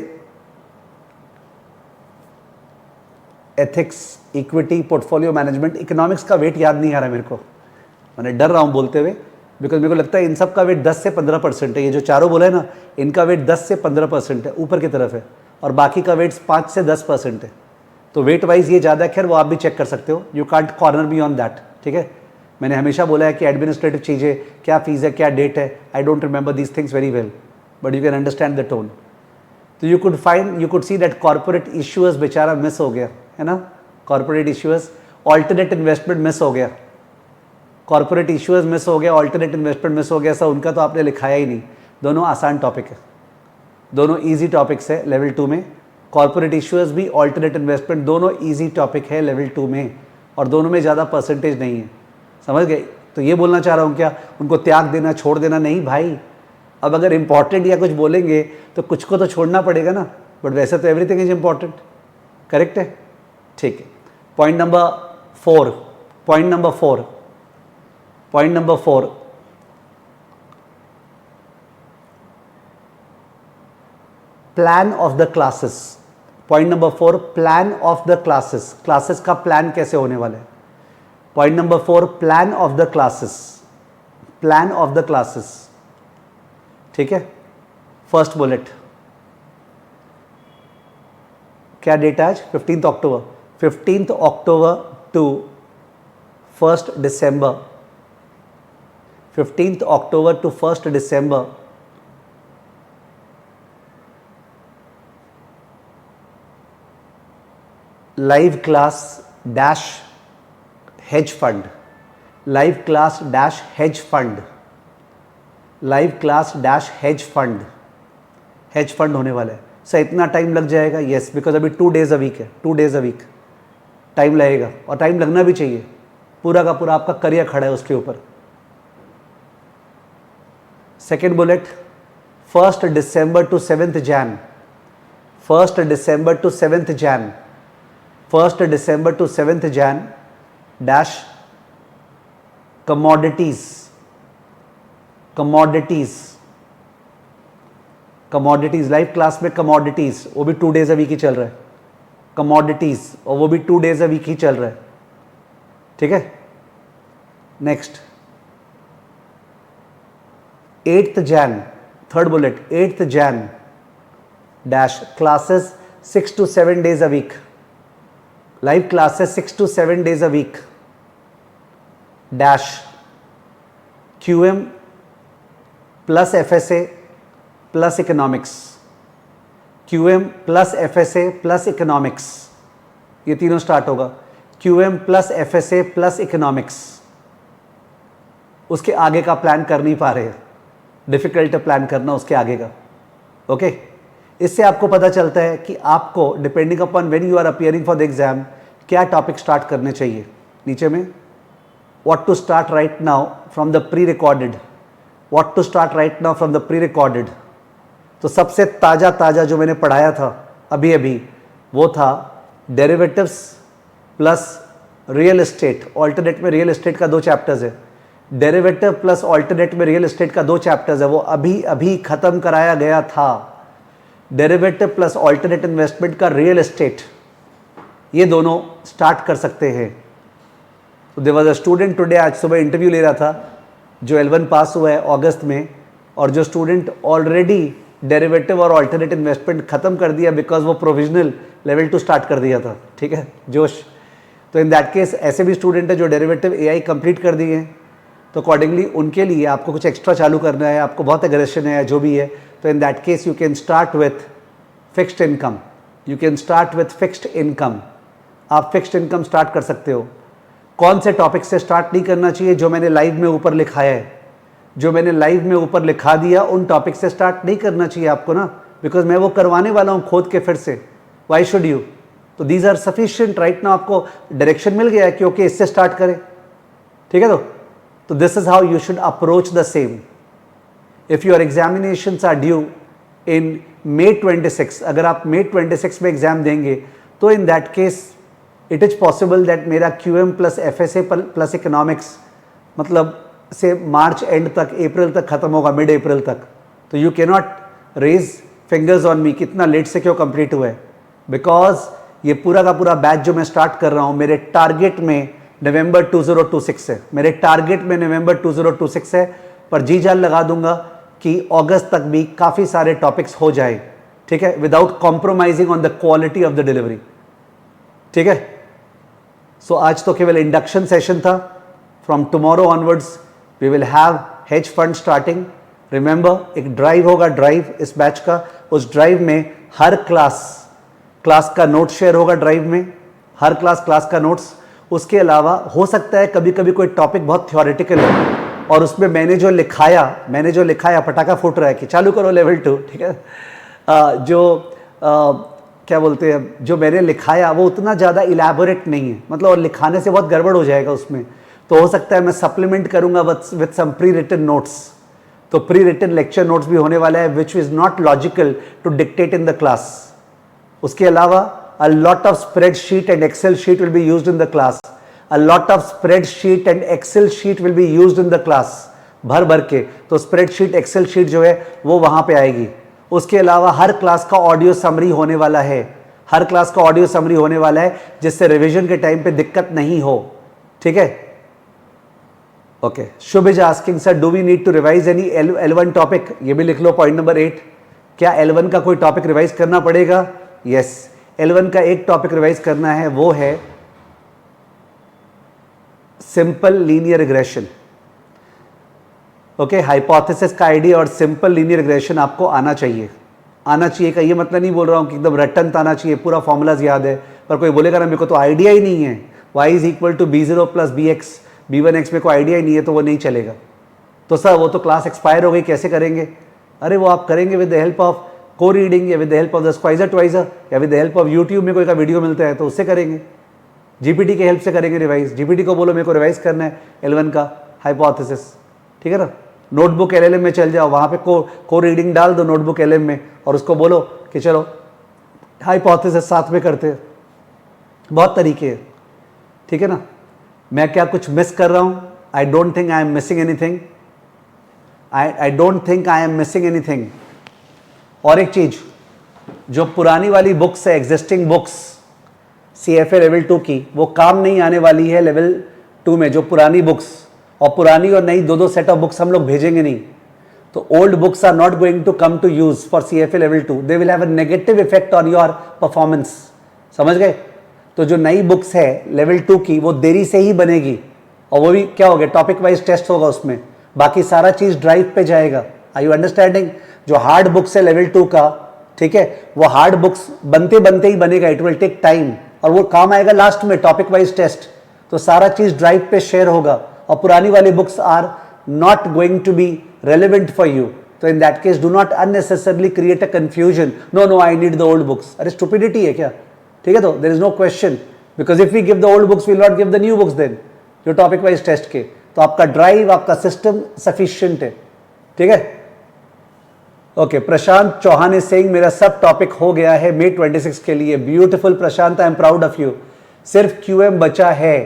ethics, equity, portfolio management. Economics का wait याद नहीं आ रहा मेरे को, मैंने डर रहा हूँ बोलते हुए, बिकॉज मेरे को लगता है इन सब का वेट 10 से 15% है। ये जो चारों बोला है ना, इनका वेट 10 से 15% है, ऊपर की तरफ है, और बाकी का वेट 5 से 10% है। तो वेट वाइज ये ज़्यादा है, खैर वो आप भी चेक कर सकते हो, you can't corner me on that. ठीक है, मैंने हमेशा बोला है कि एडमिनिस्ट्रेटिव चीज़ें, क्या फीस है, क्या डेट है, I don't remember these things very well, but you can understand the tone. तो you could see that corporate issuers बेचारा मिस हो गया है ना, corporate issuers, alternate investment miss हो गया, कॉर्पोरेट इश्यूअर्स मिस हो गया, ऑल्टरनेट इन्वेस्टमेंट मिस हो गया। सर उनका तो आपने लिखाया ही नहीं। दोनों आसान टॉपिक है, दोनों इजी टॉपिक्स है लेवल 2 में। कॉर्पोरेट इश्यूअर्स भी, ऑल्टरनेट इन्वेस्टमेंट, दोनों इजी टॉपिक है लेवल 2 में, और दोनों में ज़्यादा परसेंटेज नहीं है। समझ गए? तो ये बोलना चाह रहा हूँ क्या, उनको त्याग देना, छोड़ देना? नहीं भाई, अब अगर इंपॉर्टेंट या कुछ बोलेंगे तो कुछ को तो छोड़ना पड़ेगा ना, बट वैसे तो एवरीथिंग इज इंपॉर्टेंट। करेक्ट है? ठीक है। Point number 4, point number 4, point number 4, plan of the classes. Point number 4, plan of the classes. Classes का प्लान कैसे होने वाला है? Point number 4, plan of the classes, plan of the classes. ठीक है, फर्स्ट बुलेट, क्या डेट है आज? 15 October. 15 October to 1 December, 15 October to 1 December live class dash hedge fund, live class dash hedge fund, live class dash hedge fund, hedge fund होने वाला है। Sir इतना time लग जाएगा? यस, बिकॉज अभी 2 डेज अ वीक है, 2 days a week time लगेगा, और टाइम लगना भी चाहिए, पूरा का पूरा आपका करियर खड़ा है उसके ऊपर। Second bullet, 1 December to 7 Jan, 1 December to 7 Jan, 1 December to 7 Jan dash commodities, commodities, commodities, live class में कमोडिटीज, वो भी 2 डेज अ वीक ही चल रहा है, कमोडिटीज, और वो भी 2 डेज अ वीक ही चल रहा है। ठीक है, next 8 Jain, third bullet, 8 Jain dash classes 6 to 7 days a week, live classes 6 to 7 days a week dash QM plus FSA plus economics, QM plus FSA plus economics, ये तीनों स्टार्ट होगा। QM plus FSA plus economics, उसके आगे का plan कर नहीं पा रहे, डिफिकल्ट है प्लान करना उसके आगे का। ओके, इससे आपको पता चलता है कि आपको depending upon when you are appearing for the exam क्या टॉपिक स्टार्ट करने चाहिए। नीचे में what to start right now from the pre recorded, what to start right now from the pre recorded. तो सबसे ताज़ा जो मैंने पढ़ाया था अभी अभी वो था derivatives plus real estate. Alternate में रियल एस्टेट का 2 चैप्टर्स है, डेरिवेटिव प्लस ऑल्टरनेट में रियल एस्टेट का 2 चैप्टर्स है, वो अभी अभी खत्म कराया गया था। डेरिवेटिव प्लस ऑल्टरनेट इन्वेस्टमेंट का रियल एस्टेट, ये दोनों स्टार्ट कर सकते हैं। तो there was a student today, आज सुबह इंटरव्यू ले रहा था, जो L1 पास हुआ है अगस्त में, और जो स्टूडेंट ऑलरेडी डेरिवेटिव और ऑल्टरनेट इन्वेस्टमेंट खत्म कर दिया बिकॉज वो प्रोविजनल लेवल 2 स्टार्ट कर दिया था। ठीक है जोश। तो इन दैट केस ऐसे भी स्टूडेंट है जो डेरिवेटिव AI कंप्लीट कर दिए हैं, तो अकॉर्डिंगली उनके लिए आपको कुछ एक्स्ट्रा चालू करना है, आपको बहुत एग्रेशन है जो भी है, तो in that case you can start with fixed income. You can start with fixed income, आप फिक्स्ड इनकम स्टार्ट कर सकते हो। कौन से टॉपिक से स्टार्ट नहीं करना चाहिए? जो मैंने लाइव में ऊपर लिखाया है, जो मैंने लाइव में ऊपर लिखा दिया उन टॉपिक से स्टार्ट नहीं करना चाहिए आपको ना, बिकॉज मैं वो करवाने वाला हूँ खोद के फिर से। Why should you? तो दीज आर सफिशिएंट राइट ना, आपको डायरेक्शन मिल गया है कि ओके इससे स्टार्ट करें। ठीक है, तो this is how you should approach the same. If your examinations are due in May 26, अगर आप May 26 में एग्जाम देंगे तो in that case it is possible that मेरा QM plus FSA plus economics मतलब से मार्च एंड तक, अप्रैल तक खत्म होगा, मिड अप्रैल तक। तो you can not raise fingers on me कितना लेट से क्यों कंप्लीट हुआ है, बिकॉज ये पूरा का पूरा बैच जो मैं स्टार्ट कर रहा हूँ मेरे टारगेट में नवंबर 2026 है, मेरे टारगेट में नवंबर 2026 है, पर जी जान लगा दूंगा कि अगस्त तक भी काफ़ी सारे टॉपिक्स हो जाए। ठीक है, without compromising on the quality of the delivery. ठीक है, सो आज तो केवल इंडक्शन सेशन था। From tomorrow onwards we will have hedge fund starting. Remember, एक ड्राइव होगा, ड्राइव इस बैच का, उस ड्राइव में हर क्लास का नोट शेयर होगा, ड्राइव में हर क्लास का नोट्स। उसके अलावा हो सकता है कभी कभी कोई टॉपिक बहुत थ्योरेटिकल है और उसमें मैंने जो लिखाया पटाखा फूट रहा है कि चालू करो लेवल 2। ठीक है, क्या बोलते हैं, जो मैंने लिखाया वो उतना ज़्यादा इलैबोरेट नहीं है, मतलब और लिखाने से बहुत गड़बड़ हो जाएगा उसमें, तो हो सकता है मैं सप्लीमेंट करूंगा with some pre written notes. तो प्री रिटन लेक्चर नोट्स भी होने वाला है which is not logical to dictate in the class. उसके अलावा a lot of spreadsheet and Excel sheet will be used in the class. A lot of spreadsheet and Excel sheet will be used in the class. भर के तो spreadsheet Excel sheet जो है वो वहां पे आएगी। उसके अलावा हर क्लास का ऑडियो समरी होने वाला है, हर क्लास का ऑडियो समरी होने वाला है जिससे रिवीजन के टाइम पे दिक्कत नहीं हो। ठीक है, okay. Shubh is asking sir do we need to revise any L1 topic? ये भी लिख लो पॉइंट नंबर 8। क्या L1 का कोई टॉपिक रिवाइज करना पड़ेगा? यस, L1 का एक टॉपिक रिवाइज करना है, वो है simple linear regression. Okay, hypothesis का आइडिया और सिंपल लीनियर रिग्रेशन आपको आना चाहिए। आना चाहिए का ये मतलब नहीं बोल रहा हूं कि एकदम रटन आना चाहिए, पूरा फॉर्मूलाज याद है, पर कोई बोलेगा ना मेरे को तो आइडिया ही नहीं है, y is equal to B0 plus BX B1X में कोई आइडिया ही नहीं है, तो वो नहीं चलेगा। तो सर वो तो क्लास एक्सपायर हो गई, कैसे करेंगे? अरे वो आप करेंगे विद द हेल्प ऑफ को रीडिंग या with the help of the Schweser ट्वाइजर या with the help of YouTube में कोई का वीडियो मिलता है तो उससे करेंगे, जीपीटी के हेल्प से करेंगे रिवाइज। जीपीटी को बोलो मेरे को रिवाइज करना है L1 का हाइपोथेसिस, ठीक है ना। नोटबुक LLM में चल जाओ, वहाँ पे को रीडिंग डाल दो नोटबुक LLM में और उसको बोलो कि चलो हाइपोथेसिस साथ में करते हैं। बहुत तरीके हैं, ठीक है ना। मैं क्या कुछ मिस कर रहा हूँ? I don't think I am missing anything, I don't think I am missing anything. और एक चीज, जो पुरानी वाली बुक्स है, एग्जिस्टिंग बुक्स CFA लेवल 2 की, वो काम नहीं आने वाली है लेवल 2 में। जो पुरानी बुक्स, और पुरानी और नई दो सेट ऑफ बुक्स हम लोग भेजेंगे नहीं, तो old books are not going to come to use for CFA level 2, they will have a negative effect on your performance. समझ गए? तो जो नई बुक्स है लेवल 2 की, वो देरी से ही बनेगी, और वो भी क्या हो गया, टॉपिक वाइज टेस्ट होगा उसमें, बाकी सारा चीज ड्राइव पे जाएगा। Are you understanding? जो हार्ड बुक्स है लेवल 2 का, ठीक है, वो हार्ड बुक्स बनते बनते ही बनेगा, इट विल टेक टाइम, और वो काम आएगा लास्ट में टॉपिक वाइज टेस्ट, तो सारा चीज ड्राइव पे शेयर होगा और पुरानी वाली books are not going to be relevant for you. तो in that case do not unnecessarily create a confusion, no I need the old books. अरे स्टुपिडिटी है क्या? ठीक है, तो there is no question, because if we give the old books we will not give the new books then, जो topic wise test के। तो आपका ड्राइव, आपका सिस्टम सफिशिएंट है। ठीक है, okay. Prashant Chauhan is saying मेरा सब टॉपिक हो गया है May 26 के लिए। Beautiful Prashant, I am proud of you. सिर्फ QM बचा है,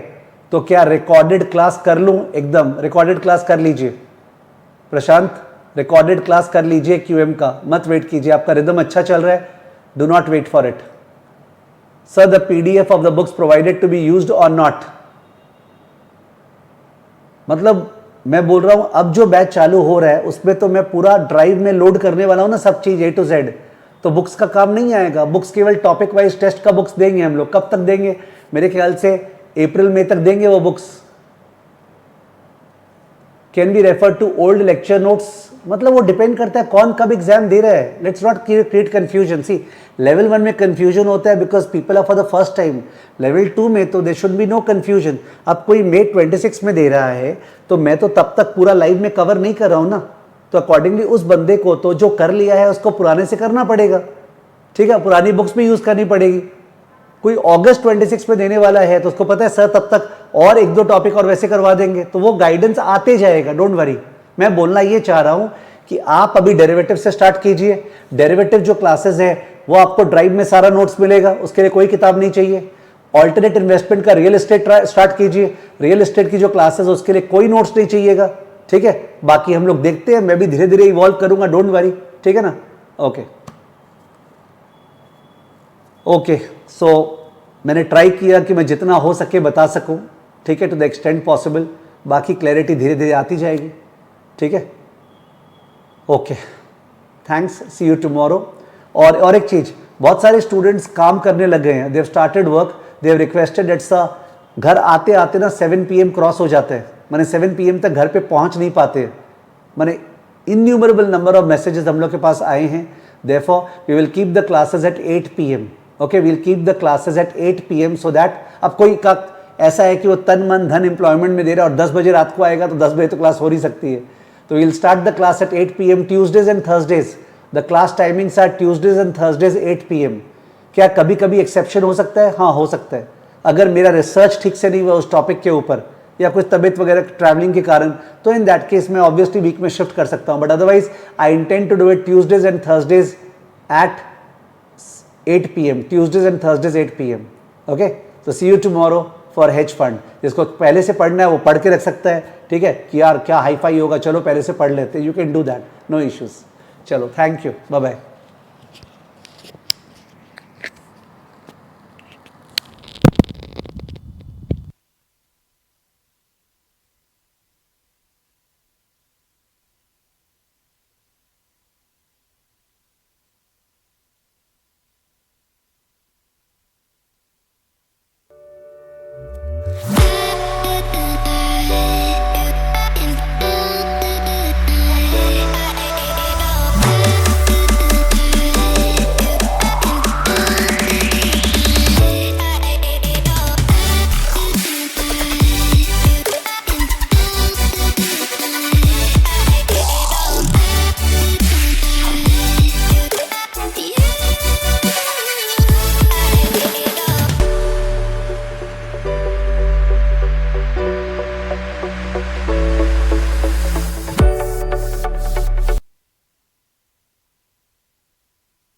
तो क्या रिकॉर्डेड क्लास कर लूं? एकदम रिकॉर्डेड क्लास कर लीजिए प्रशांत, रिकॉर्डेड क्लास कर लीजिए QM का, मत वेट कीजिए। आपका रिदम अच्छा चल रहा है, do not wait for it. Sir the PDF of the books provided to be used और नॉट, मतलब मैं बोल रहा हूं अब जो बैच चालू हो रहा है उसमें तो मैं पूरा ड्राइव में लोड करने वाला हूं ना, सब चीज A to Z। तो बुक्स का काम नहीं आएगा, बुक्स केवल टॉपिक वाइज टेस्ट का बुक्स देंगे हम लोग। कब तक देंगे? मेरे ख्याल से अप्रैल मई तक देंगे वो books. Can be refer to old lecture notes, मतलब वो डिपेंड करता है कौन कब एग्जाम दे रहा है। Let's not create confusion. See, level 1 में कंफ्यूजन होता है because people are for the first time. Level 2 में तो there should be no confusion. अब कोई May 26 में दे रहा है तो मैं तो तब तक पूरा लाइव में कवर नहीं कर रहा हूं ना, तो अकॉर्डिंगली उस बंदे को तो जो कर लिया है उसको पुराने से करना पड़ेगा। ठीक है, पुरानी बुक्स भी यूज करनी पड़ेगी। कोई अगस्त 26 में देने वाला है तो उसको पता है सर तब तक और 1-2 टॉपिक और वैसे करवा देंगे, तो वो गाइडेंस आते जाएगा, डोंट वरी। मैं बोलना ये चाह रहा हूं कि आप अभी डेरिवेटिव से स्टार्ट कीजिए। डेरिवेटिव जो क्लासेस है वो आपको ड्राइव में सारा नोट्स मिलेगा, उसके लिए कोई किताब नहीं चाहिए। ऑल्टरनेट इन्वेस्टमेंट का रियल एस्टेट स्टार्ट कीजिए, रियल एस्टेट की जो क्लासेस है उसके लिए कोई नोट्स नहीं चाहिएगा। ठीक है, बाकी हम लोग देखते हैं, मैं भी धीरे धीरे इवॉल्व करूंगा, डोंट वरी। ठीक है ना, ओके ओके। सो मैंने ट्राई किया कि मैं जितना हो सके बता सकूं, ठीक है, टू द एक्सटेंट पॉसिबल। बाकी क्लैरिटी धीरे धीरे आती जाएगी। ठीक है, okay, thanks, see you tomorrow. और एक चीज, बहुत सारे स्टूडेंट्स काम करने लग गए हैं, they have started work, they have requested that's घर आते आते ना 7 PM क्रॉस हो जाते हैं, माने 7 PM तक घर पे पहुंच नहीं पाते। माने इन्यूमरेबल नंबर ऑफ मैसेजेस हम लोग के पास आए हैं। Therefore we will keep the classes at 8 PM। Okay, we will keep the classes at 8 PM so that अब कोई का ऐसा है कि वो तन मन धन एम्प्लॉयमेंट में दे रहा है और 10 बजे रात को आएगा तो 10 बजे तो क्लास हो नहीं सकती है। तो we will start the class at 8 PM Tuesdays and Thursdays. The class timings are Tuesdays and Thursdays 8 PM। क्या कभी कभी एक्सेप्शन हो सकता है? हाँ, हो सकता है। अगर मेरा रिसर्च ठीक से नहीं हुआ उस टॉपिक के ऊपर या कुछ तबीयत वगैरह ट्रैवलिंग के कारण, तो इन दैट केस मैं ऑब्वियसली वीक में शिफ्ट कर सकता हूं, but otherwise I intend to do it Tuesdays and Thursdays at 8 PM, Tuesdays and Thursdays 8 PM। Okay, तो see you tomorrow for hedge fund. जिसको पहले से पढ़ना है वो पढ़ के रख सकता है। ठीक है, कि यार क्या हाई फाई होगा, चलो पहले से पढ़ लेते हैं, you can do that, no issues. चलो, थैंक यू, बाय बाय।